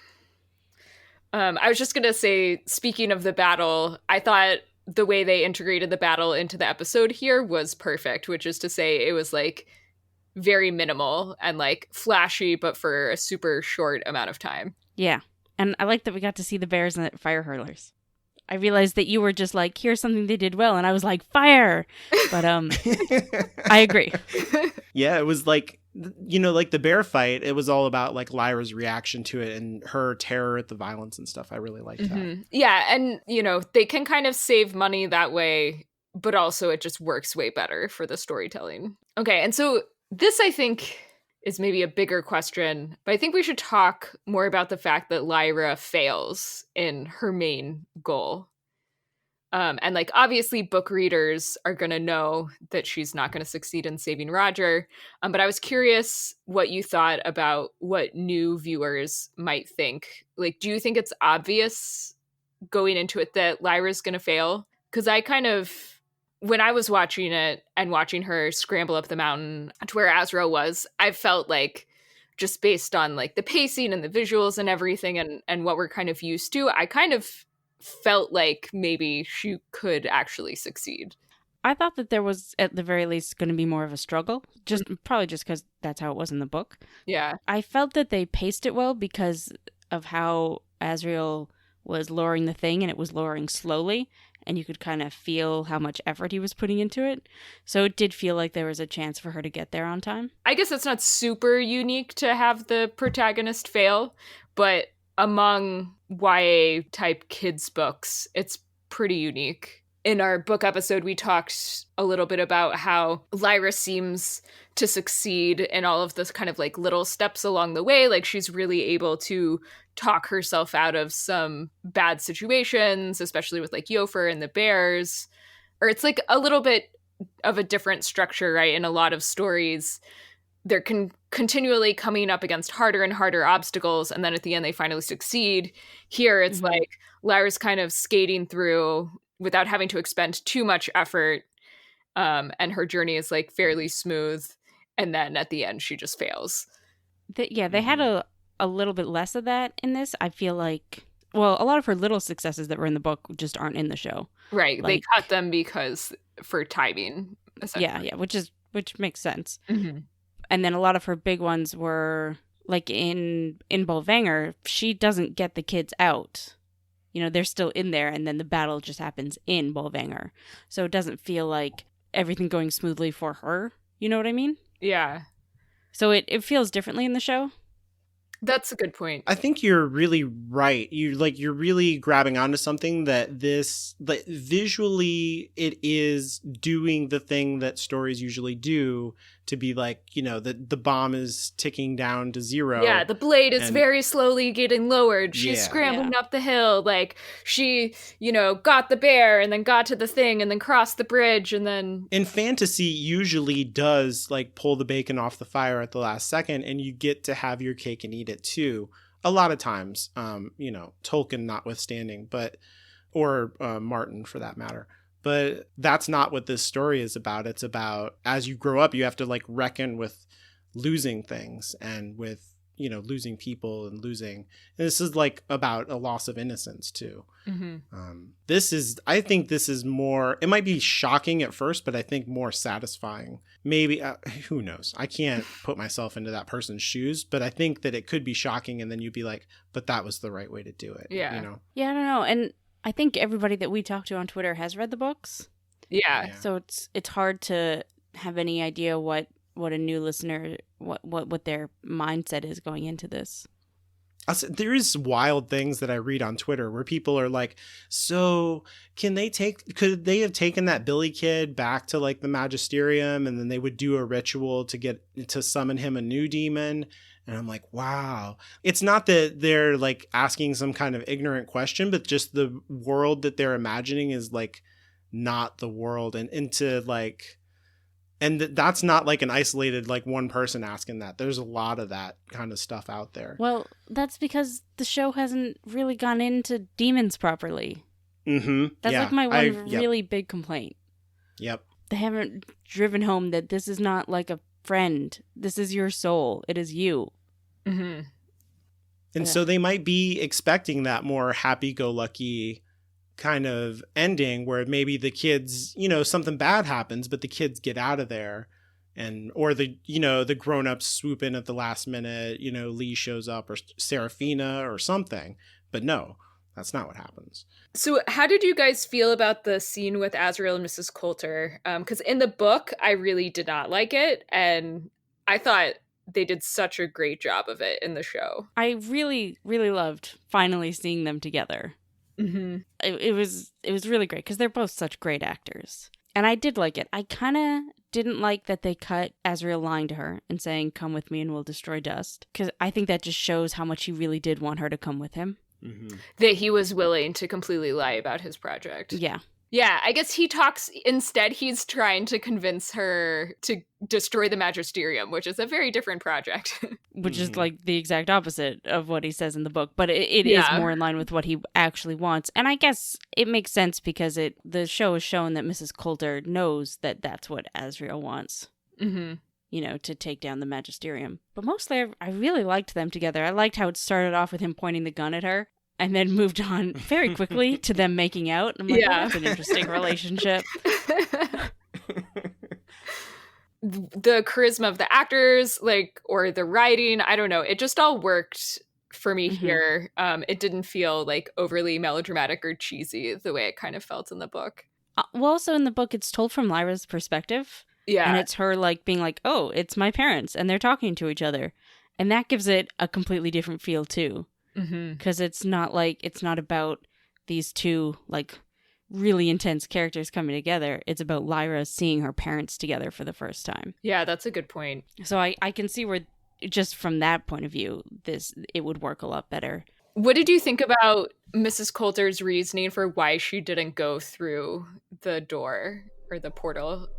I was just going to say, speaking of the battle, I thought the way they integrated the battle into the episode here was perfect, which is to say it was like very minimal and like flashy, but for a super short amount of time. Yeah. And I like that we got to see the bears and the fire hurlers. I realized that you were just like, here's something they did well. And I was like, fire. But I agree. Yeah, it was like, you know, like the bear fight, it was all about like Lyra's reaction to it and her terror at the violence and stuff. I really liked that. Yeah. And, you know, they can kind of save money that way, but also it just works way better for the storytelling. Okay. And so this, I think, is maybe a bigger question, but I think we should talk more about the fact that Lyra fails in her main goal. And like, obviously book readers are going to know that she's not going to succeed in saving Roger. But I was curious what you thought about what new viewers might think. Like, do you think it's obvious going into it that Lyra's going to fail? Because I kind of, when I was watching it and watching her scramble up the mountain to where Azrael was, I felt like, just based on like the pacing and the visuals and everything and what we're kind of used to, I kind of felt like maybe she could actually succeed. I thought that there was at the very least going to be more of a struggle, probably just because that's how it was in the book. Yeah. I felt that they paced it well because of how Azrael was lowering the thing, and it was lowering slowly. and you could kind of feel how much effort he was putting into it. So it did feel like there was a chance for her to get there on time. I guess it's not super unique to have the protagonist fail, but among YA type kids books, it's pretty unique. In our book episode, we talked a little bit about how Lyra seems to succeed in all of this kind of like little steps along the way. Like she's really able to talk herself out of some bad situations, especially with like Yofer and the bears. Or it's like a little bit of a different structure, right? In a lot of stories, they're continually coming up against harder and harder obstacles, and then at the end they finally succeed. Here it's like Lyra's kind of skating through without having to expend too much effort, and her journey is like fairly smooth, and then at the end she just fails. They had a little bit less of that in this. I feel like, well, a lot of her little successes that were in the book just aren't in the show. Right, Like, they cut them because for timing, essentially. yeah, which makes sense. Mm-hmm. And then a lot of her big ones were like in Bolvanger, she doesn't get the kids out. You know, they're still in there, and then the battle just happens in Bolvanger. So it doesn't feel like everything going smoothly for her. You know what I mean? Yeah, So it feels differently in the show. that's a good point. I think you're really right. You're really grabbing onto something that visually it is doing the thing that stories usually do, to be like, you know, the bomb is ticking down to zero. Yeah, the blade is and- very slowly getting lowered. She's Yeah. scrambling up the hill. Like, she, you know, got the bear and then got to the thing and then crossed the bridge and then... And fantasy usually does like pull the bacon off the fire at the last second, and you get to have your cake and eat it too. A lot of times, you know, Tolkien notwithstanding, or Martin for that matter. But that's not what this story is about. It's about, as you grow up, you have to like reckon with losing things, and with, you know, losing people, and this is like about a loss of innocence too. Mm-hmm. I think this is more, it might be shocking at first, but I think more satisfying. Maybe, who knows? I can't put myself into that person's shoes, but I think that it could be shocking, and then you'd be like, but that was the right way to do it. Yeah. You know? Yeah, I don't know. And I think everybody that we talk to on Twitter has read the books. Yeah. Yeah. So it's hard to have any idea what a new listener, what their mindset is going into this. There is wild things that I read on Twitter where people are like, so could they have taken that Billy kid back to like the Magisterium, and then they would do a ritual to summon him a new demon? And I'm like, wow. It's not that they're like asking some kind of ignorant question, but just the world that they're imagining is like not the world, and into like, and that's not like an isolated, like one person asking that. There's a lot of that kind of stuff out there. Well, that's because the show hasn't really gone into demons properly. Mm-hmm. That's yeah. like my one Yep. really big complaint. Yep. They haven't driven home that this is not like a friend. This is your soul. It is you. Mm-hmm. And Yeah. so they might be expecting that more happy-go-lucky kind of ending, where maybe the kids, you know, something bad happens, but the kids get out of there, or the, you know, the grown-ups swoop in at the last minute, you know, Lee shows up, or Serafina or something. But no, that's not what happens. So how did you guys feel about the scene with Azrael and Mrs. Coulter? Because in the book, I really did not like it, and I thought they did such a great job of it in the show. I really, really loved finally seeing them together. Mm-hmm. It was really great because they're both such great actors. And I did like it. I kind of didn't like that they cut Azrael lying to her and saying, "Come with me and we'll destroy dust." Because I think that just shows how much he really did want her to come with him. Mm-hmm. That he was willing to completely lie about his project. Yeah. Yeah, I guess instead he's trying to convince her to destroy the Magisterium, which is a very different project. Which is Mhm. like the exact opposite of what he says in the book. But it Yeah. is more in line with what he actually wants. And I guess it makes sense because the show has shown that Mrs. Coulter knows that that's what Azrael wants. Mm-hmm. You know, to take down the Magisterium. But mostly I really liked them together. I liked how it started off with him pointing the gun at her and then moved on very quickly to them making out. I'm like, Yeah. well, that's an interesting relationship. The charisma of the actors, like, or the writing, I don't know. It just all worked for me Mhm. here. It didn't feel like overly melodramatic or cheesy the way it kind of felt in the book. Well, also in the book, it's told from Lyra's perspective. Yeah. And it's her like being like, oh, it's my parents and they're talking to each other. And that gives it a completely different feel too. Mm-hmm. Because it's not about these two like really intense characters coming together. It's about Lyra seeing her parents together for the first time. Yeah, that's a good point. So I can see where just from that point of view, it would work a lot better. What did you think about Mrs. Coulter's reasoning for why she didn't go through the door or the portal?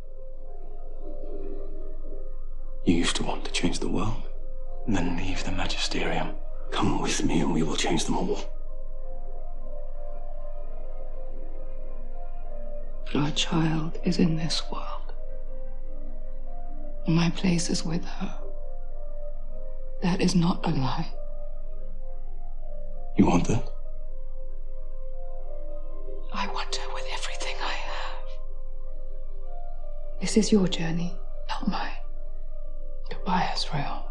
You used to want to change the world, and then leave the Magisterium. Come with me and we will change them all. Our child is in this world. My place is with her. That is not a lie. You want that? I want her with everything I have. This is your journey, not mine. Goodbye, Azrael.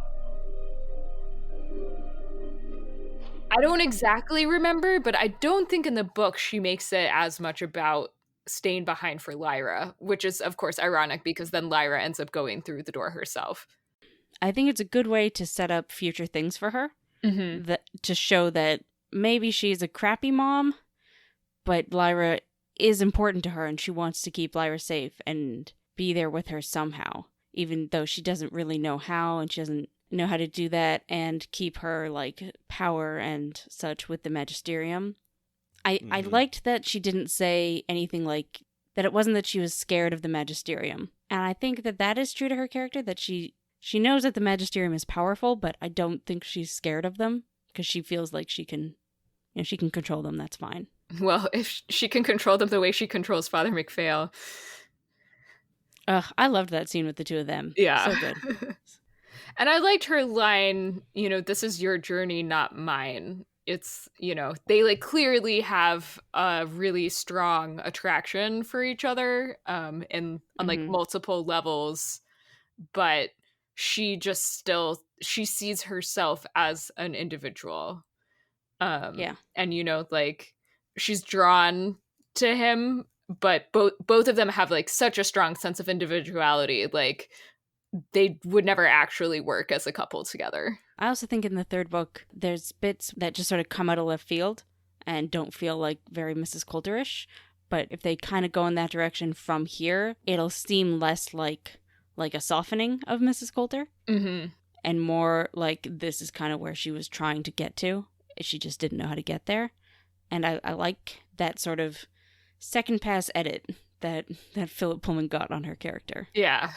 I don't exactly remember, but I don't think in the book she makes it as much about staying behind for Lyra, which is, of course, ironic because then Lyra ends up going through the door herself. I think it's a good way to set up future things for her. Mm-hmm. To show that maybe she's a crappy mom, but Lyra is important to her and she wants to keep Lyra safe and be there with her somehow, even though she doesn't really know how and she doesn't know how to do that and keep her like power and such with the Magisterium. I liked that she didn't say anything like that. It wasn't that she was scared of the Magisterium, and I think that is true to her character, that she knows that the Magisterium is powerful, but I don't think she's scared of them because she feels like she can control them. That's fine. Well, if she can control them the way she controls Father McPhail. I loved that scene with the two of them. Yeah. So good. And I liked her line, this is your journey, not mine. It's, they like clearly have a really strong attraction for each other on like multiple levels, but she just she sees herself as an individual. Yeah. And, like she's drawn to him, but both of them have like such a strong sense of individuality. Like they would never actually work as a couple together. I also think in the third book, there's bits that just sort of come out of left field and don't feel like very Mrs. Coulter-ish. But if they kind of go in that direction from here, it'll seem less like a softening of Mrs. Coulter. Mm-hmm. And more like this is kind of where she was trying to get to. She just didn't know how to get there. And I like that sort of second pass edit that Philip Pullman got on her character. Yeah.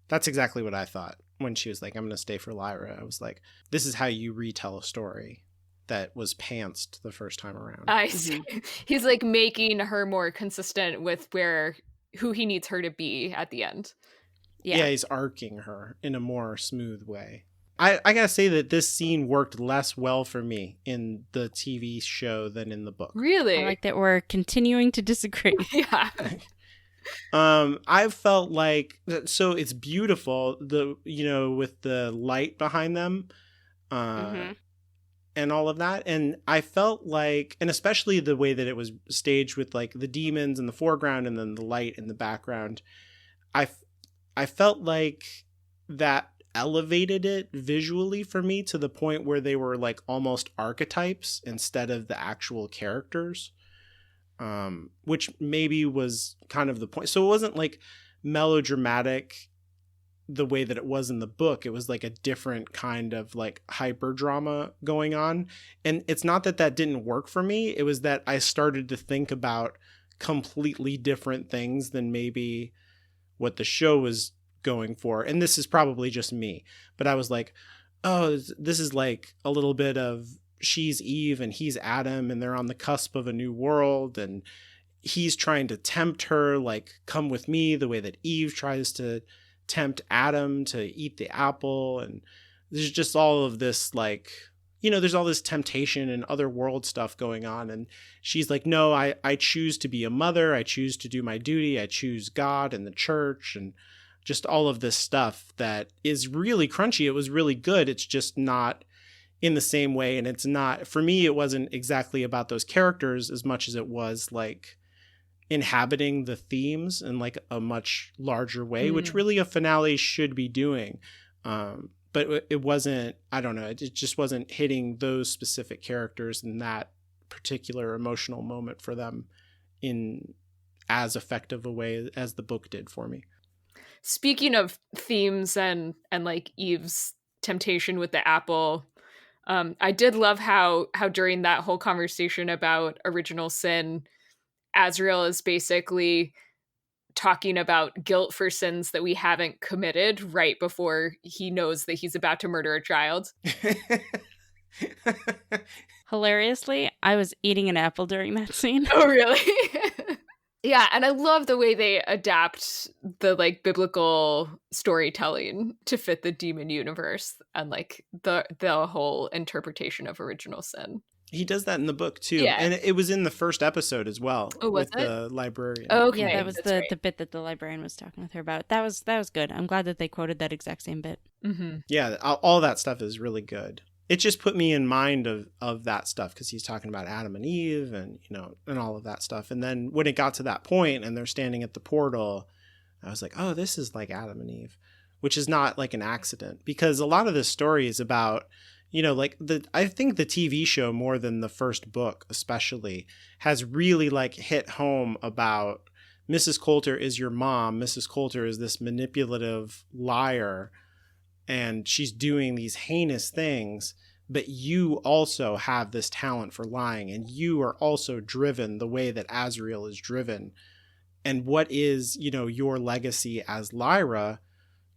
That's exactly what I thought when she was like, I'm going to stay for Lyra. I was like, this is how you retell a story that was pantsed the first time around. I see. He's like making her more consistent with who he needs her to be at the end. Yeah, he's arcing her in a more smooth way. I gotta say that this scene worked less well for me in the TV show than in the book. Really? I like that we're continuing to disagree. Yeah. I felt like, so it's beautiful, with the light behind them, and all of that. And I felt like, and especially the way that it was staged with like the demons in the foreground and then the light in the background, I felt like that elevated it visually for me to the point where they were like almost archetypes instead of the actual characters. Which maybe was kind of the point. So it wasn't like melodramatic the way that it was in the book. It was like a different kind of like hyper drama going on. And it's not that didn't work for me. It was that I started to think about completely different things than maybe what the show was going for. And this is probably just me, but I was like, oh, this is like a little bit of she's Eve and he's Adam and they're on the cusp of a new world and he's trying to tempt her, like, come with me, the way that Eve tries to tempt Adam to eat the apple. And there's just all of this, like, there's all this temptation and other world stuff going on. And she's like, no, I choose to be a mother. I choose to do my duty. I choose God and the church and just all of this stuff that is really crunchy. It was really good. It's just not in the same way. And it's not, for me, it wasn't exactly about those characters as much as it was like inhabiting the themes in like a much larger way, which really a finale should be doing. But it wasn't, I don't know, it just wasn't hitting those specific characters in that particular emotional moment for them in as effective a way as the book did for me. Speaking of themes and like Eve's temptation with the apple, I did love how during that whole conversation about original sin, Azrael is basically talking about guilt for sins that we haven't committed right before he knows that he's about to murder a child. Hilariously, I was eating an apple during that scene. Oh, really? Yeah, and I love the way they adapt the like biblical storytelling to fit the demon universe and like the whole interpretation of original sin. He does that in the book too. Yeah. And it was in the first episode as well. Oh, was with it? the librarian. Okay, Yeah, that was that's the right. bit that the librarian was talking with her about. That was good. I'm glad that they quoted that exact same bit. Mm-hmm. Yeah, all that stuff is really good. It just put me in mind of that stuff because he's talking about Adam and Eve and, you know, and all of that stuff. And then when it got to that point and they're standing at the portal, I was like, oh, this is like Adam and Eve, which is not like an accident because a lot of this story is about, you know, like I think the TV show more than the first book especially has really like hit home about Mrs. Coulter is your mom. Mrs. Coulter is this manipulative liar and she's doing these heinous things, but you also have this talent for lying and you are also driven the way that Azrael is driven. And what is, you know, your legacy as Lyra?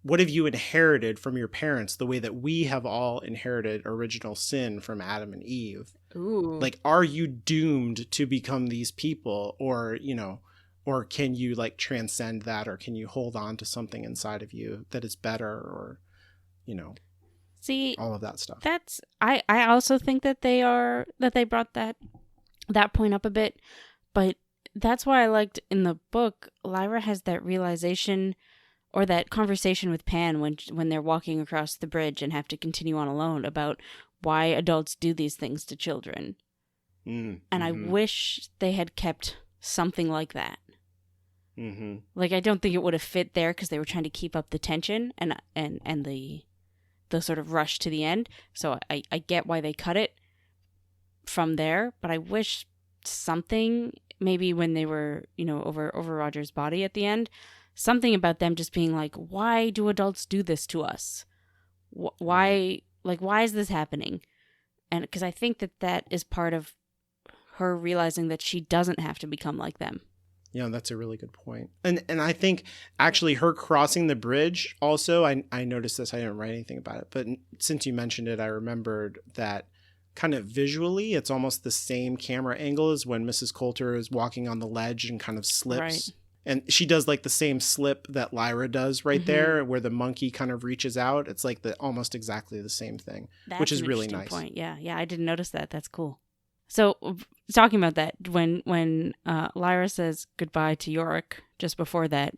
What have you inherited from your parents the way that we have all inherited original sin from Adam and Eve? Ooh. Like, are you doomed to become these people or, you know, or can you like transcend that or can you hold on to something inside of you that is better or, you know, See, all of that stuff. that's I also think that they brought that point up a bit, but that's why I liked in the book Lyra has that realization or that conversation with Pan when they're walking across the bridge and have to continue on alone about why adults do these things to children. And I wish they had kept something like that. Like I don't think it would have fit there because they were trying to keep up the tension and the sort of rush to the end. So I get why they cut it from there, but I wish something, maybe when they were, you know, over Roger's body at the end, something about them just being like, why do adults do this to us? Why is this happening? And because I think that is part of her realizing that she doesn't have to become like them. Yeah, that's a really good point. And I think actually her crossing the bridge also, I noticed this, I didn't write anything about it, but since you mentioned it, I remembered that kind of visually, it's almost the same camera angle as when Mrs. Coulter is walking on the ledge and kind of slips. Right. And she does like the same slip that Lyra does right there where the monkey kind of reaches out. It's like almost exactly the same thing, That's which is an really interesting nice. point. Yeah, I didn't notice that. That's cool. So talking about that, when Lyra says goodbye to Yorick just before that,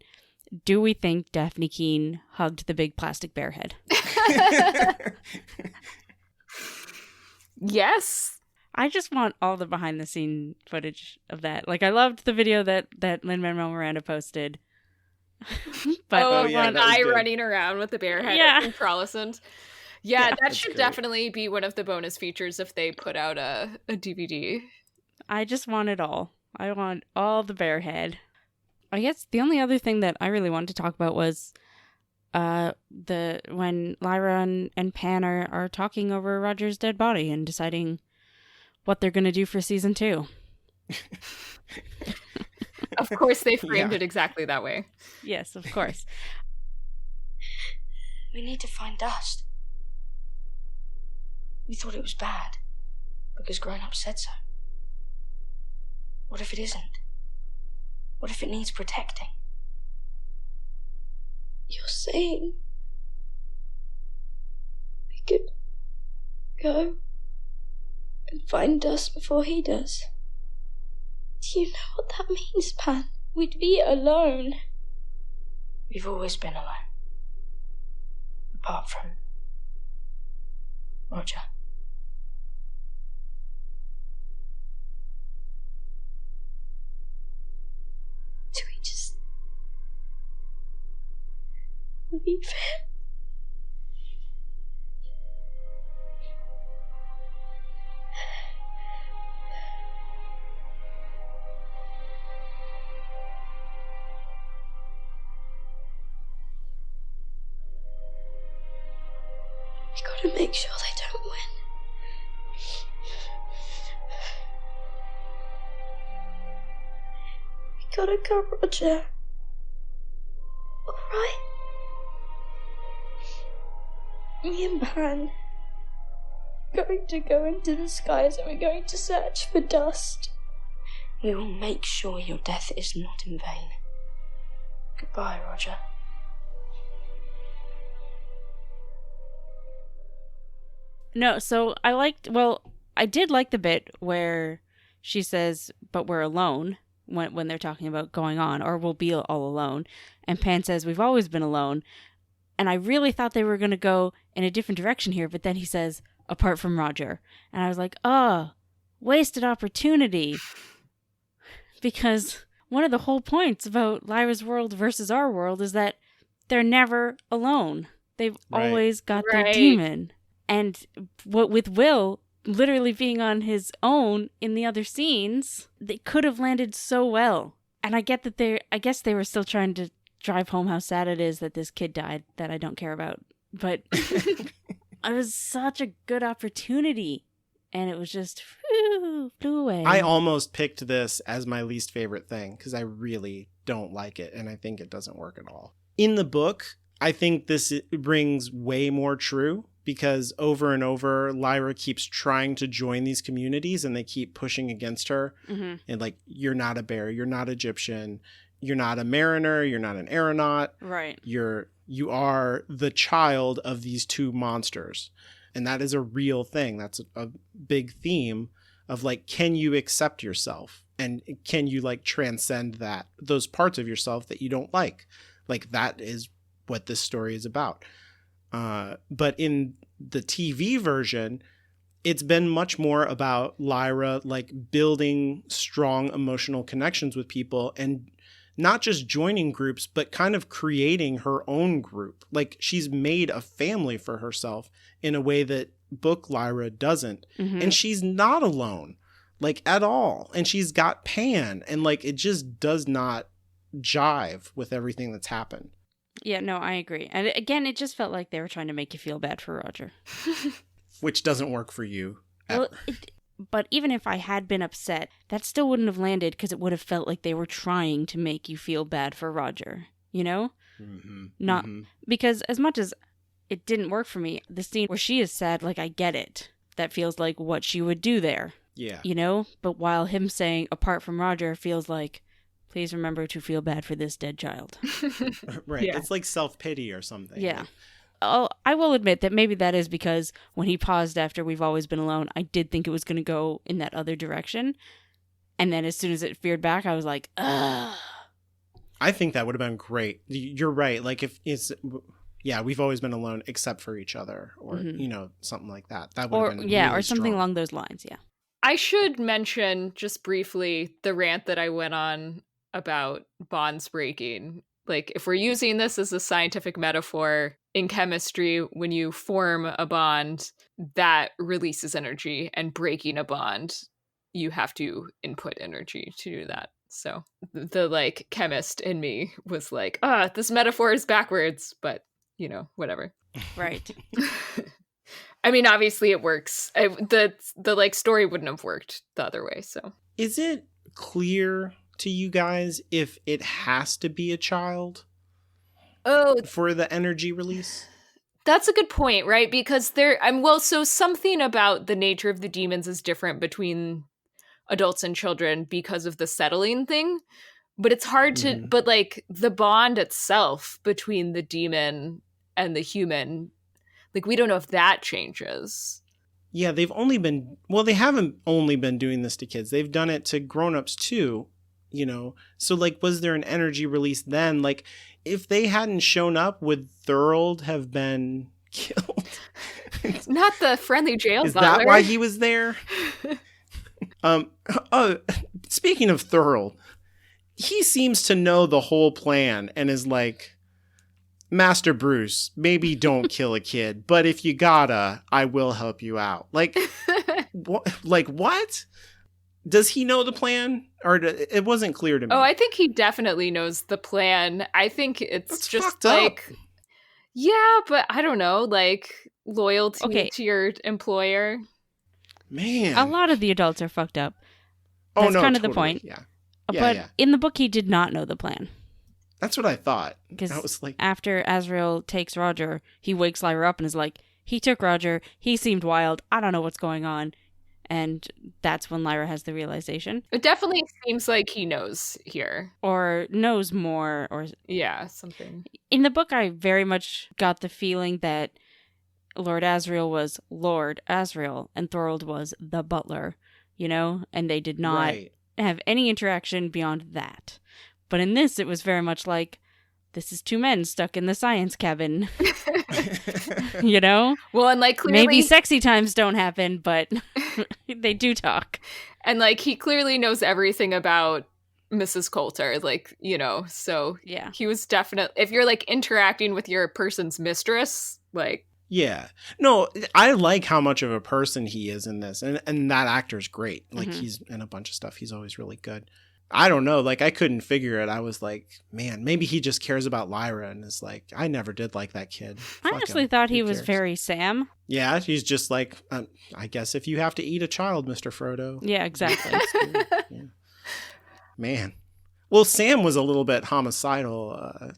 do we think Daphne Keane hugged the big plastic bear head? Yes. I just want all the behind the scene footage of that. Like I loved the video that Lin-Manuel Miranda posted. But oh, yeah, the that was guy good. running around with the bear head Yeah. in Protestant. Yeah, that that's should great. definitely be one of the bonus features if they put out a DVD. I just want it all. I want all the bear head. I guess the only other thing that I really wanted to talk about was when Lyra and Pan are talking over Roger's dead body and deciding what they're going to do for season 2. Of course, they framed Yeah. it exactly that way. Yes, of course. We need to find dust. We thought it was bad because grown-ups said so. What if it isn't? What if it needs protecting? You're saying we could go and find dust before he does? Do you know what that means, Pan? We'd be alone. We've always been alone. Apart from Roger. leave him. We gotta make sure they don't win. We gotta go, Roger. Alright? Me and Pan going to go into the skies and we're going to search for dust. We will make sure your death is not in vain. Goodbye, Roger. No, so I did like the bit where she says, but we're alone, when they're talking about going on, or we'll be all alone. And Pan says, we've always been alone. And I really thought they were going to go in a different direction here, but then he says, apart from Roger. And I was like, oh, wasted opportunity. Because one of the whole points about Lyra's world versus our world is that they're never alone. They've always got their demon. And what with Will literally being on his own in the other scenes, they could have landed so well. And I get that I guess they were still trying to drive home how sad it is that this kid died that I don't care about. But it was such a good opportunity. And it was just flew away. I almost picked this as my least favorite thing because I really don't like it. And I think it doesn't work at all. In the book, I think this rings way more true. Because over and over, Lyra keeps trying to join these communities and they keep pushing against her. Mm-hmm. And like, you're not a bear, you're not Egyptian, you're not a mariner, you're not an aeronaut. Right. You are the child of these two monsters. And that is a real thing. That's a big theme of like, can you accept yourself? And can you like transcend those parts of yourself that you don't like? Like that is what this story is about. But in the TV version, it's been much more about Lyra like building strong emotional connections with people and not just joining groups, but kind of creating her own group. Like she's made a family for herself in a way that book Lyra doesn't. Mm-hmm. And she's not alone like at all. And she's got Pan and like it just does not jive with everything that's happened. Yeah, no, I agree. And again, it just felt like they were trying to make you feel bad for Roger. Which doesn't work for you ever. Well, but even if I had been upset, that still wouldn't have landed because it would have felt like they were trying to make you feel bad for Roger, you know? Mm-hmm. Not because as much as it didn't work for me, the scene where she is sad, like I get it. That feels like what she would do there. Yeah. You know? But while him saying apart from Roger feels like, please remember to feel bad for this dead child. Right. Yeah. It's like self-pity or something. Yeah. Oh, I will admit that maybe that is because when he paused after We've Always Been Alone, I did think it was going to go in that other direction. And then as soon as it veered back, I was like, ugh. I think that would have been great. You're right. Like if it's, yeah, we've always been alone except for each other or, you know, something like that. That would have been yeah, really or something strong. along those lines. Yeah. I should mention just briefly the rant that I went on about bonds breaking. Like, if we're using this as a scientific metaphor, in chemistry, when you form a bond, that releases energy, and breaking a bond, you have to input energy to do that. So the like chemist in me was like, this metaphor is backwards, but you know, whatever. Right. I mean, obviously it works. The like story wouldn't have worked the other way. So is it clear to you guys if it has to be a child for the energy release? That's a good point, right? Because so something about the nature of the demons is different between adults and children because of the settling thing, but it's hard to but like the bond itself between the demon and the human, like we don't know if that changes. Yeah, they haven't only been doing this to kids. They've done it to grown-ups too. You know, so like, was there an energy release then? Like, if they hadn't shown up, would Thorold have been killed? Not the friendly jail Is butler. that why he was there? Speaking of Thorold, he seems to know the whole plan and is like, Master Bruce, maybe don't kill a kid, but if you gotta, I will help you out. Like, what? Does he know the plan? Or it wasn't clear to me. Oh, I think he definitely knows the plan. I think it's That's just fucked like, up. yeah, but I don't know, like loyalty Okay. to your employer. Man. A lot of the adults are fucked up. Oh, That's no, kind of the totally. point. Yeah. But Yeah. in the book, he did not know the plan. That's what I thought. Because I was like, after Azrael takes Roger, he wakes Lyra up and is like, he took Roger. He seemed wild. I don't know what's going on. And that's when Lyra has the realization. It definitely seems like he knows here. Or knows more. Or Yeah, something. in the book, I very much got the feeling that Lord Asriel was Lord Asriel and Thorold was the butler, you know? And they did not right. have any interaction beyond that. But in this, it was very much like, this is two men stuck in the science cabin, you know? Well, and like clearly, Maybe sexy times don't happen, but they do talk. and like he clearly knows everything about Mrs. Coulter, like, you know, so Yeah. he was definitely, if you're like interacting with your person's mistress, like, Yeah. No, I like how much of a person he is in this. And that actor's great. Like, he's in a bunch of stuff. He's always really good. I don't know. Like, I couldn't figure it. I was like, man, maybe he just cares about Lyra and is like, I never did like that kid. I Fuck honestly him. thought Who he was cares? very Sam. Yeah, he's just like, I guess if you have to eat a child, Mr. Frodo. Yeah, exactly. Yeah. Man. Well, Sam was a little bit homicidal.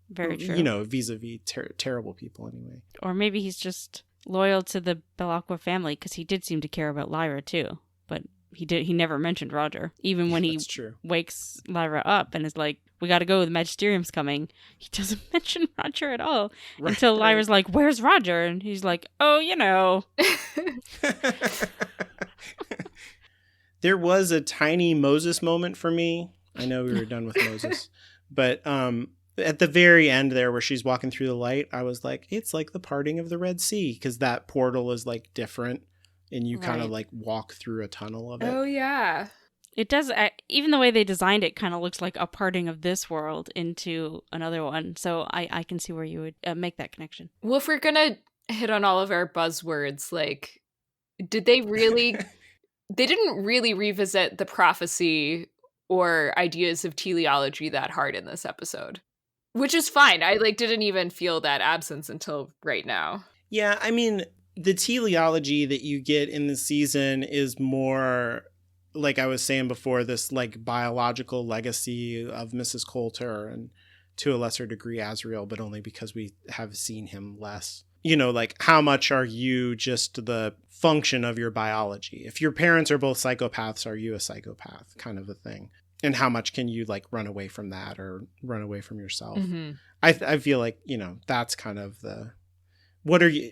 Very true. You know, vis-a-vis terrible people anyway. Or maybe he's just loyal to the Belacqua family because he did seem to care about Lyra too. But he never mentioned Roger. Even when he That's true. wakes Lyra up and is like, we got to go, the Magisterium's coming. He doesn't mention Roger at all. Right, until Lyra's like, where's Roger? And he's like, oh, you know. There was a tiny Moses moment for me. I know we were done with Moses. But at the very end there where she's walking through the light, I was like, it's like the parting of the Red Sea because that portal is like different and you kind of Right. like walk through a tunnel of it. oh yeah. It does, even the way they designed it kind of looks like a parting of this world into another one. So I can see where you would make that connection. Well, if we're gonna hit on all of our buzzwords, like, did they really? They didn't really revisit the prophecy or ideas of teleology that hard in this episode, which is fine. I like didn't even feel that absence until right now. Yeah, I mean, the teleology that you get in the season is more, like I was saying before, this like biological legacy of Mrs. Coulter and to a lesser degree Azrael, but only because we have seen him less. You know, like how much are you just the function of your biology? If your parents are both psychopaths, are you a psychopath kind of a thing? And how much can you like run away from that or run away from yourself? Mm-hmm. I feel like, you know, that's kind of the,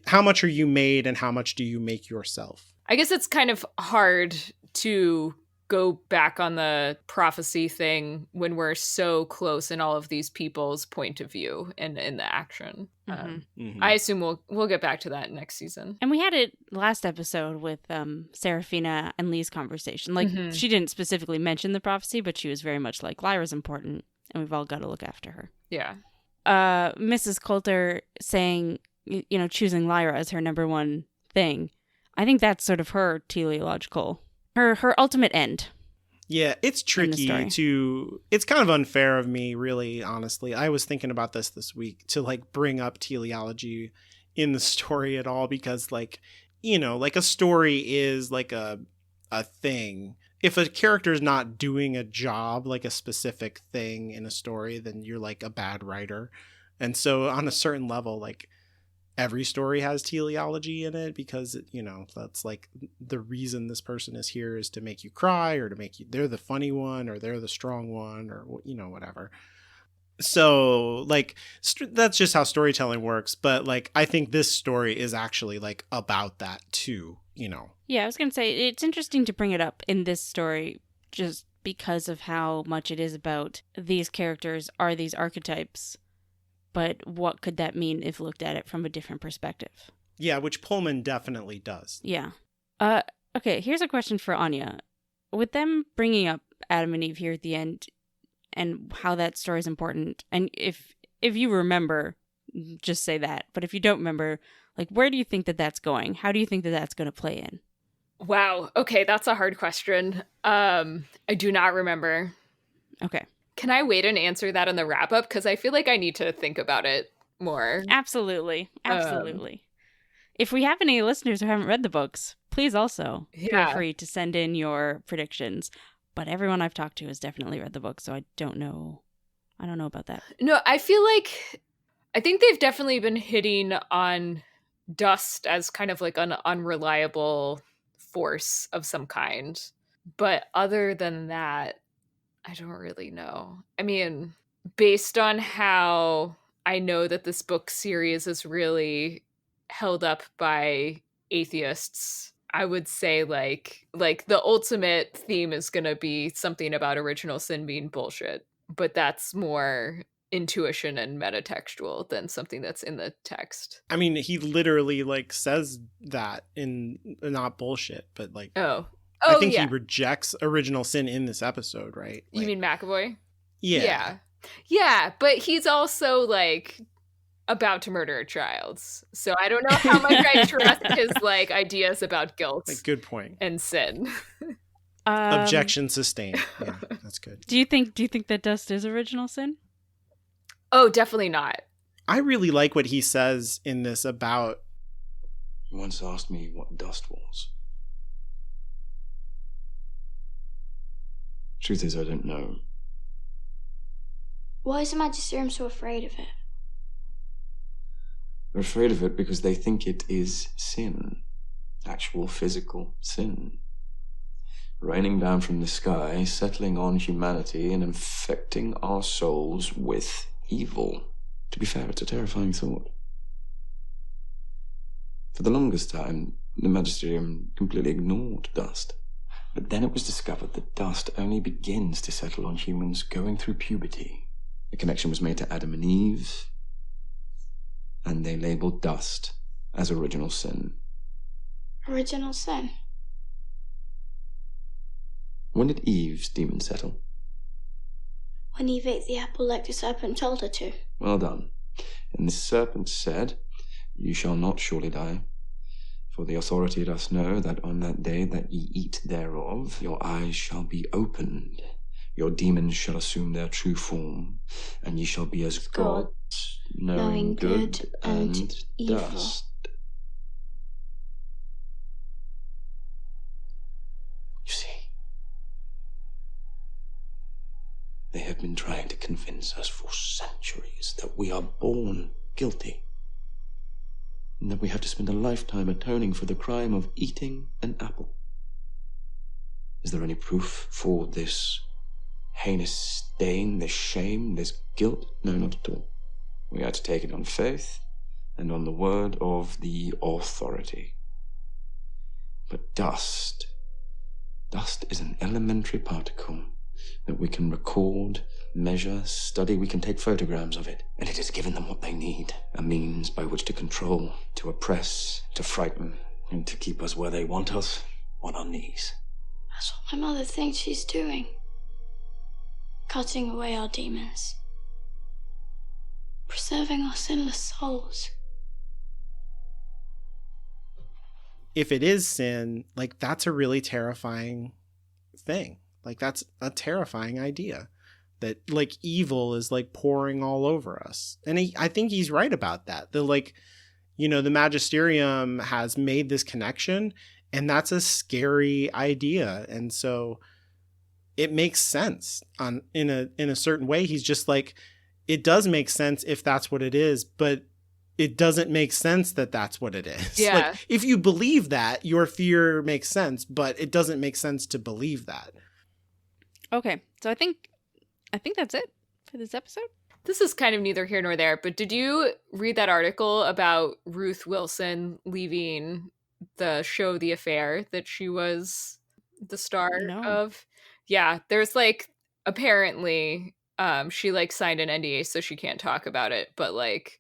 how much are you made and how much do you make yourself? I guess it's kind of hard to go back on the prophecy thing when we're so close in all of these people's point of view and in the action. Mhm. I assume we'll get back to that next season. And we had it last episode with Serafina and Lee's conversation. Like, Mhm. she didn't specifically mention the prophecy, but she was very much like, Lyra's important, and we've all got to look after her. Yeah. Mrs. Coulter saying, you know, choosing Lyra as her number one thing. I think that's sort of her teleological, her ultimate end. Yeah, it's tricky it's kind of unfair of me, really, honestly. I was thinking about this week to like bring up teleology in the story at all because like, you know, like a story is like a thing. If a character is not doing a job, like a specific thing in a story, then you're like a bad writer. And so on a certain level, like every story has teleology in it because, you know, that's like the reason this person is here is to make you cry or to make you, they're the funny one or they're the strong one or, you know, whatever. So like, that's just how storytelling works. But like, I think this story is actually like about that too, you know? Yeah, I was going to say, it's interesting to bring it up in this story just because of how much it is about these characters are these archetypes. But what could that mean if looked at it from a different perspective? Yeah, which Pullman definitely does. Yeah. Okay, here's a question for Anya. With them bringing up Adam and Eve here at the end and how that story is important, and if if you remember, just say that. But if you don't remember, like, where do you think that that's going? How do you think that that's going to play in? Wow. Okay, that's a hard question. I do not remember. Okay. Can I wait and answer that in the wrap up? Because I feel like I need to think about it more. Absolutely. If we have any listeners who haven't read the books, please also feel free to send in your predictions. But everyone I've talked to has definitely read the book, so I don't know about that. No, I think they've definitely been hitting on Dust as kind of like an unreliable force of some kind. But other than that, I don't really know. I mean, based on how I know that this book series is really held up by atheists, I would say like the ultimate theme is going to be something about original sin being bullshit, but that's more intuition and metatextual than something that's in the text. I mean, he literally like says that in not bullshit, but like I think he rejects original sin in this episode, right? You mean McAvoy? Yeah. Yeah, but he's also like about to murder a child. So I don't know how much I trust his like ideas about guilt. Like, good point. And sin. Objection sustained. Yeah, that's good. Do you think that Dust is original sin? Oh, definitely not. I really like what he says in this about... You once asked me what dust was. Truth is, I don't know. Why is the Magisterium so afraid of it? They're afraid of it because they think it is sin. Actual physical sin. Raining down from the sky, settling on humanity, and infecting our souls with evil. To be fair, it's a terrifying thought. For the longest time, the Magisterium completely ignored dust. But then it was discovered that dust only begins to settle on humans going through puberty. The connection was made to Adam and Eve, and they labeled dust as original sin. Original sin? When did Eve's demon settle? When Eve ate the apple like the serpent told her to. Well done. And the serpent said, "You shall not surely die. For the authority doth know that on that day that ye eat thereof, your eyes shall be opened. Your demons shall assume their true form, and ye shall be as gods, knowing good and evil." dust. You see, they have been trying to convince us for centuries that we are born guilty, and that we have to spend a lifetime atoning for the crime of eating an apple. Is there any proof for this heinous stain, this shame, this guilt? No, not at all. We are to take it on faith and on the word of the authority. But dust is an elementary particle that we can record, measure, study. We can take photographs of it, and it has given them what they need, a means by which to control, to oppress, to frighten, and to keep us where they want us, on our knees. That's what my mother thinks she's doing. Cutting away our demons. Preserving our sinless souls. If it is sin, like, that's a really terrifying thing. Like, that's a terrifying idea. That, like, evil is, like, pouring all over us. And I think he's right about that. The, like, you know, the Magisterium has made this connection, and that's a scary idea. And so it makes sense in a certain way. He's just like, it does make sense if that's what it is, but it doesn't make sense that that's what it is. Yeah. Like, if you believe that, your fear makes sense, but it doesn't make sense to believe that. Okay, so I think that's it for this episode. This is kind of neither here nor there, but did you read that article about Ruth Wilson leaving the show The Affair that she was the star of? Yeah, there's like, apparently she like signed an NDA so she can't talk about it, but like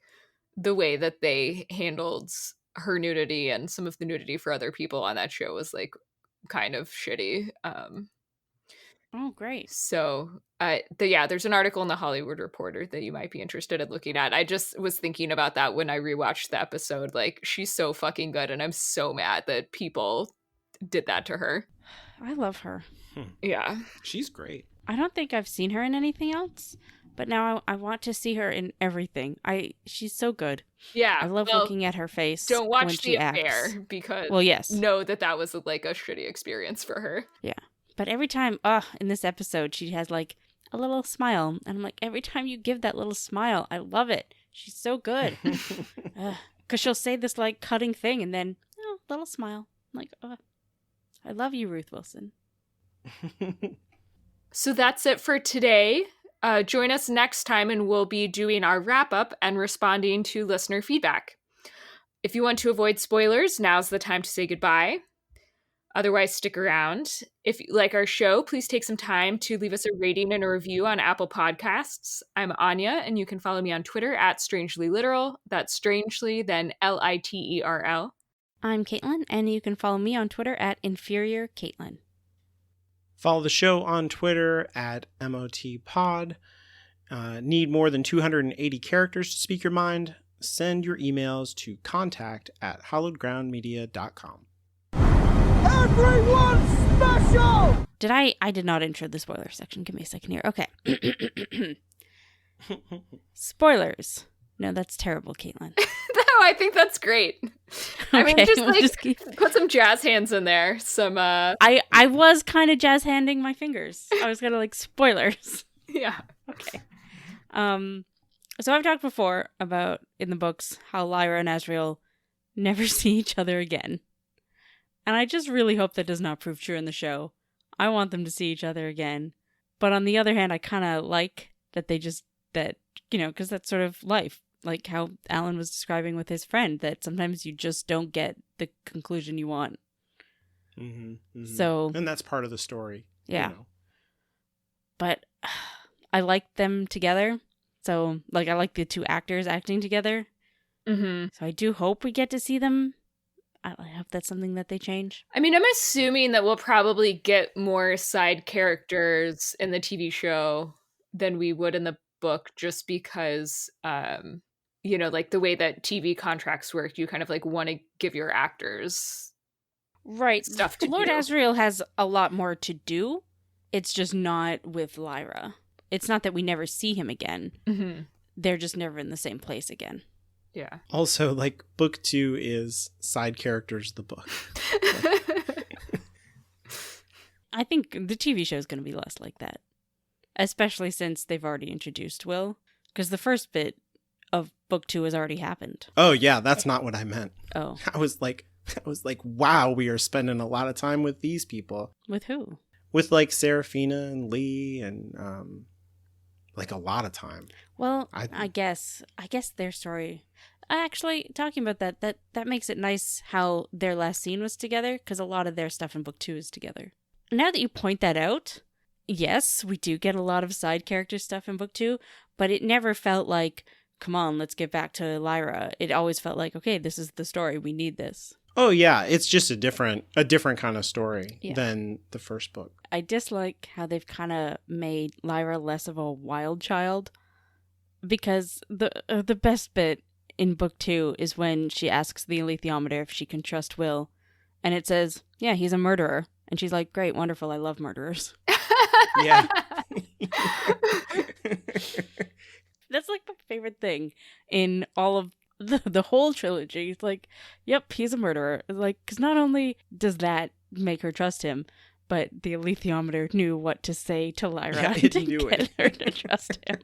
the way that they handled her nudity and some of the nudity for other people on that show was like kind of shitty. Oh, great. So, there's an article in the Hollywood Reporter that you might be interested in looking at. I just was thinking about that when I rewatched the episode. Like, she's so fucking good, and I'm so mad that people did that to her. I love her. Yeah. She's great. I don't think I've seen her in anything else, but now I want to see her in everything. She's so good. Yeah. I love looking at her face. Don't when watch she The acts. Affair because yes. know that was like a shitty experience for her. Yeah. But every time, in this episode, she has like a little smile. And I'm like, every time you give that little smile, I love it. She's so good. Because she'll say this like cutting thing and then, little smile. I'm like, I love you, Ruth Wilson. So that's it for today. Join us next time and we'll be doing our wrap up and responding to listener feedback. If you want to avoid spoilers, now's the time to say goodbye. Otherwise, stick around. If you like our show, please take some time to leave us a rating and a review on Apple Podcasts. I'm Anya, and you can follow me on Twitter at Strangely Literal. That's strangely, then Literl. I'm Caitlin, and you can follow me on Twitter at Inferior Caitlin. Follow the show on Twitter at MOTPod. Need more than 280 characters to speak your mind? Send your emails to contact@hallowedgroundmedia.com. Everyone special! I did not intro the spoiler section. Give me a second here. Okay. Spoilers. No, that's terrible, Caitlin. No, I think that's great. I mean, put some jazz hands in there. Some I was kind of jazz handing my fingers. I was kind of like spoilers. Yeah. Okay. So I've talked before about in the books how Lyra and Asriel never see each other again. And I just really hope that does not prove true in the show. I want them to see each other again. But on the other hand, I kind of like that because that's sort of life. Like how Alan was describing with his friend, that sometimes you just don't get the conclusion you want. Mm-hmm, mm-hmm. So, and that's part of the story. Yeah. But I like them together. So, I like the two actors acting together. Mm-hmm. So I do hope we get to see them. I hope that's something that they change. I mean, I'm assuming that we'll probably get more side characters in the TV show than we would in the book, just because, the way that TV contracts work, you kind of want to give your actors stuff to Lord do. Asriel has a lot more to do. It's just not with Lyra. It's not that we never see him again. Mm-hmm. They're just never in the same place again. Yeah. Also, book 2 is side characters of the book. I think the TV show is going to be less like that. Especially since they've already introduced Will. Because the first bit of book 2 has already happened. Oh, yeah, that's not what I meant. Oh. I was like, wow, we are spending a lot of time with these people. With who? With Serafina and Lee and a lot of time. Well, I guess their story. Actually, talking about that makes it nice how their last scene was together, because a lot of their stuff in book 2 is together. Now that you point that out, yes, we do get a lot of side character stuff in book 2, but it never felt like, come on, let's get back to Lyra. It always felt like, okay, this is the story. We need this. Oh yeah, it's just a different kind of story than the first book. I dislike how they've kind of made Lyra less of a wild child, because the best bit in book 2 is when she asks the alethiometer if she can trust Will, and it says, yeah, he's a murderer. And she's like, great, wonderful, I love murderers. Yeah. That's my favorite thing in all of the whole trilogy. It's like, yep, he's a murderer. Because not only does that make her trust him, but the alethiometer knew what to say to Lyra to get her to trust him.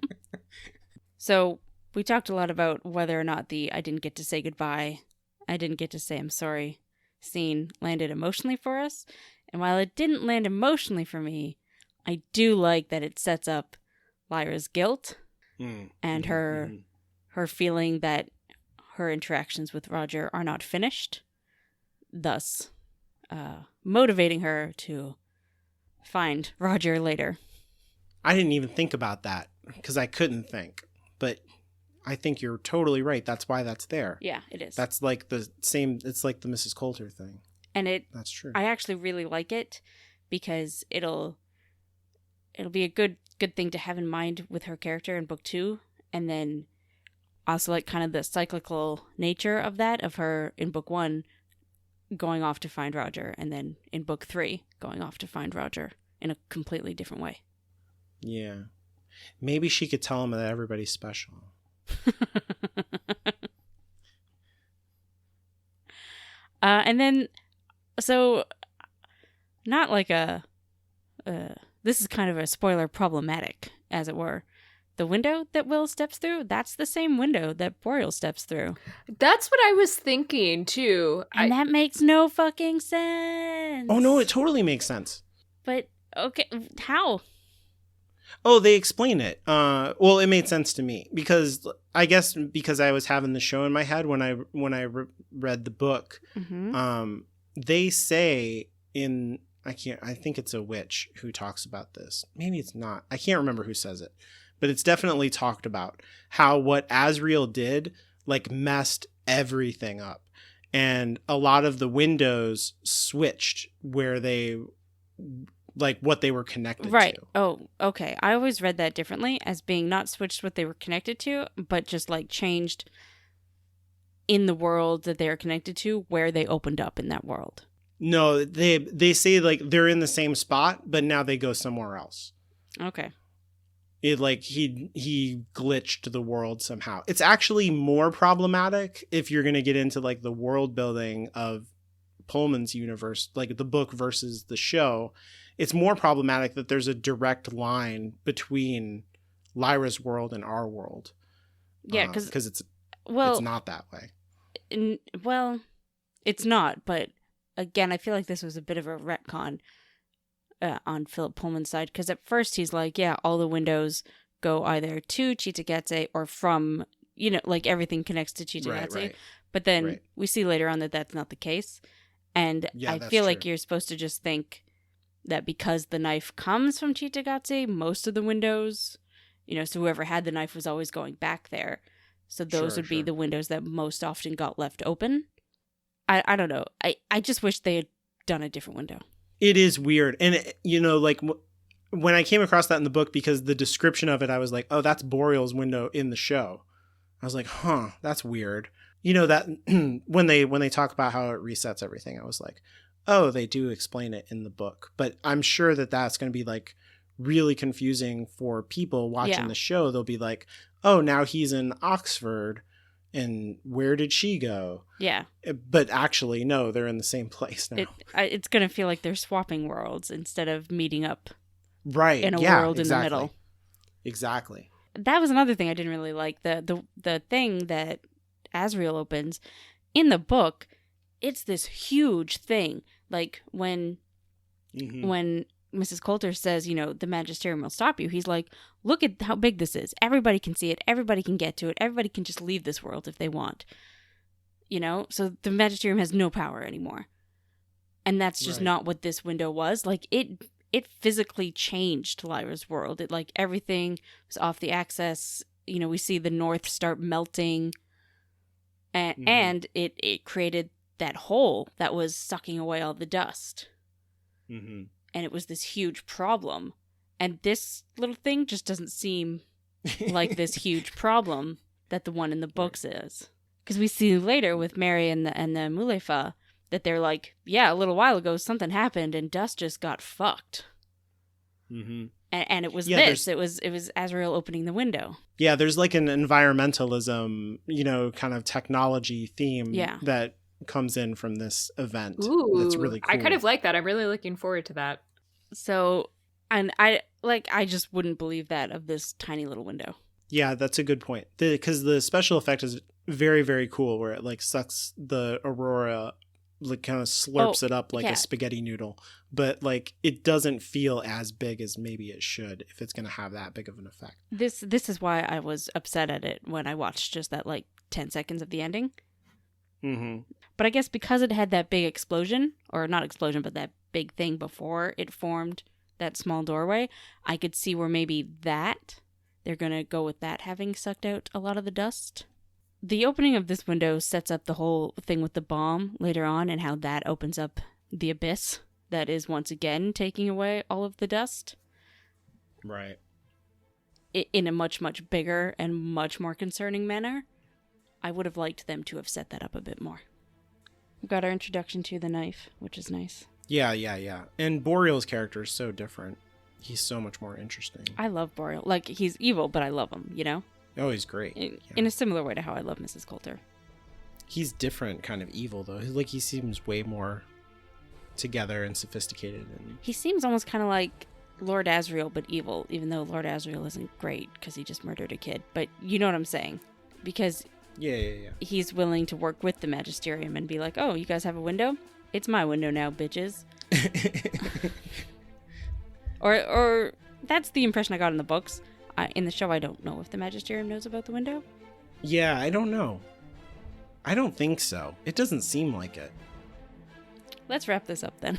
So we talked a lot about whether or not the I didn't get to say goodbye, I didn't get to say I'm sorry scene landed emotionally for us. And while it didn't land emotionally for me, I do like that it sets up Lyra's guilt and her feeling that her interactions with Roger are not finished, thus motivating her to find Roger later. I didn't even think about that because I couldn't think, but I think you're totally right. That's why that's there. Yeah, it is. That's the same. It's like the Mrs. Coulter thing. And that's true. I actually really like it because it'll it'll be a good thing to have in mind with her character in book 2, and then also like kind of the cyclical nature of that, of her in book 1 going off to find Roger, and then in book 3 going off to find Roger in a completely different way. Yeah. Maybe she could tell him that everybody's special. And then, so not like this is kind of a spoiler problematic, as it were. The window that Will steps through, that's the same window that Boreal steps through. That's what I was thinking, too. And that makes no fucking sense. Oh, no, it totally makes sense. But, okay, how? Oh, they explain it. Well, it made sense to me because I guess because I was having the show in my head when I read the book. Mm-hmm. They say I think it's a witch who talks about this. Maybe it's not. I can't remember who says it, but it's definitely talked about how what Azrael did like messed everything up, and a lot of the windows switched where they like what they were connected right. to. Oh, okay. I always read that differently, as being not switched what they were connected to, but just like changed in the world that they are connected to, where they opened up in that world. No, they say like they're in the same spot, but now they go somewhere else. Okay. It like he glitched the world somehow. It's actually more problematic if you're going to get into like the world building of Pullman's universe, like the book versus the show. It's more problematic that there's a direct line between Lyra's world and our world. Yeah, because it's not that way. Well, it's not. But again, I feel like this was a bit of a retcon on Philip Pullman's side, because at first he's like, yeah, all the windows go either to Chitagatse or from, like everything connects to Chitagatse. Right. But then we see later on that that's not the case. And I feel like you're supposed to just think that because the knife comes from Chitagatse, most of the windows, so whoever had the knife was always going back there. So those would be the windows that most often got left open. I don't know. I just wish they had done a different window. It is weird. And, like when I came across that in the book, because the description of it, I was like, oh, that's Boreal's window in the show. I was like, huh, that's weird. That when they talk about how it resets everything, I was like, oh, they do explain it in the book. But I'm sure that that's going to be like really confusing for people watching the show. They'll be like, oh, now he's in Oxford. And where did she go? Yeah. But actually, no, they're in the same place now. It's going to feel like they're swapping worlds instead of meeting up in a world in the middle. Exactly. That was another thing I didn't really like. The thing that Azrael opens in the book, it's this huge thing. Like when Mrs. Coulter says, the magisterium will stop you, he's like, look at how big this is. Everybody can see it. Everybody can get to it. Everybody can just leave this world if they want. So the magisterium has no power anymore. And that's just not what this window was. Like it physically changed Lyra's world. It like everything was off the axis. We see the north start melting. And it created that hole that was sucking away all the dust. Mm-hmm. And it was this huge problem. And this little thing just doesn't seem like this huge problem that the one in the books is. Because we see later with Mary and the Mulefa that they're like, yeah, a little while ago something happened and dust just got fucked. Mm-hmm. And it was this. It was Azrael opening the window. Yeah, there's like an environmentalism, kind of technology theme that comes in from this event. Ooh, that's really cool. I kind of like that. I'm really looking forward to that. So, and I just wouldn't believe that of this tiny little window. Yeah, that's a good point. Because the special effect is very, very cool, where it like sucks the aurora, like kind of slurps it up like a spaghetti noodle. But like it doesn't feel as big as maybe it should if it's going to have that big of an effect. This is why I was upset at it when I watched just that like 10 seconds of the ending. Mm-hmm. But I guess because it had that big explosion, or not explosion, but that big thing before it formed that small doorway, I could see where maybe they're going to go with that having sucked out a lot of the dust. The opening of this window sets up the whole thing with the bomb later on, and how that opens up the abyss that is once again taking away all of the dust. Right. In a much, much bigger and much more concerning manner. I would have liked them to have set that up a bit more. We've got our introduction to the knife, which is nice. Yeah. And Boreal's character is so different. He's so much more interesting. I love Boreal. Like, he's evil, but I love him, you know? Oh, he's great. In a similar way to how I love Mrs. Coulter. He's different kind of evil, though. Like, he seems way more together and sophisticated. And He seems almost kind of like Lord Asriel, but evil, even though Lord Asriel isn't great because he just murdered a kid. But you know what I'm saying. Because yeah. he's willing to work with the Magisterium and be like, oh, you guys have a window? It's my window now, bitches. Or that's the impression I got in the books. In the show, I don't know if the Magisterium knows about the window. Yeah, I don't know. I don't think so. It doesn't seem like it. Let's wrap this up then.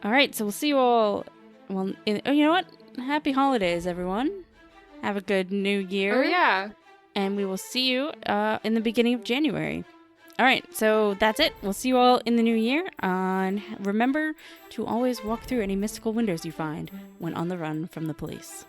All right, so we'll see you all. Well, you know what? Happy holidays, everyone. Have a good new year. Oh, yeah. And we will see you in the beginning of January. All right, so that's it. We'll see you all in the new year. And remember to always walk through any mystical windows you find when on the run from the police.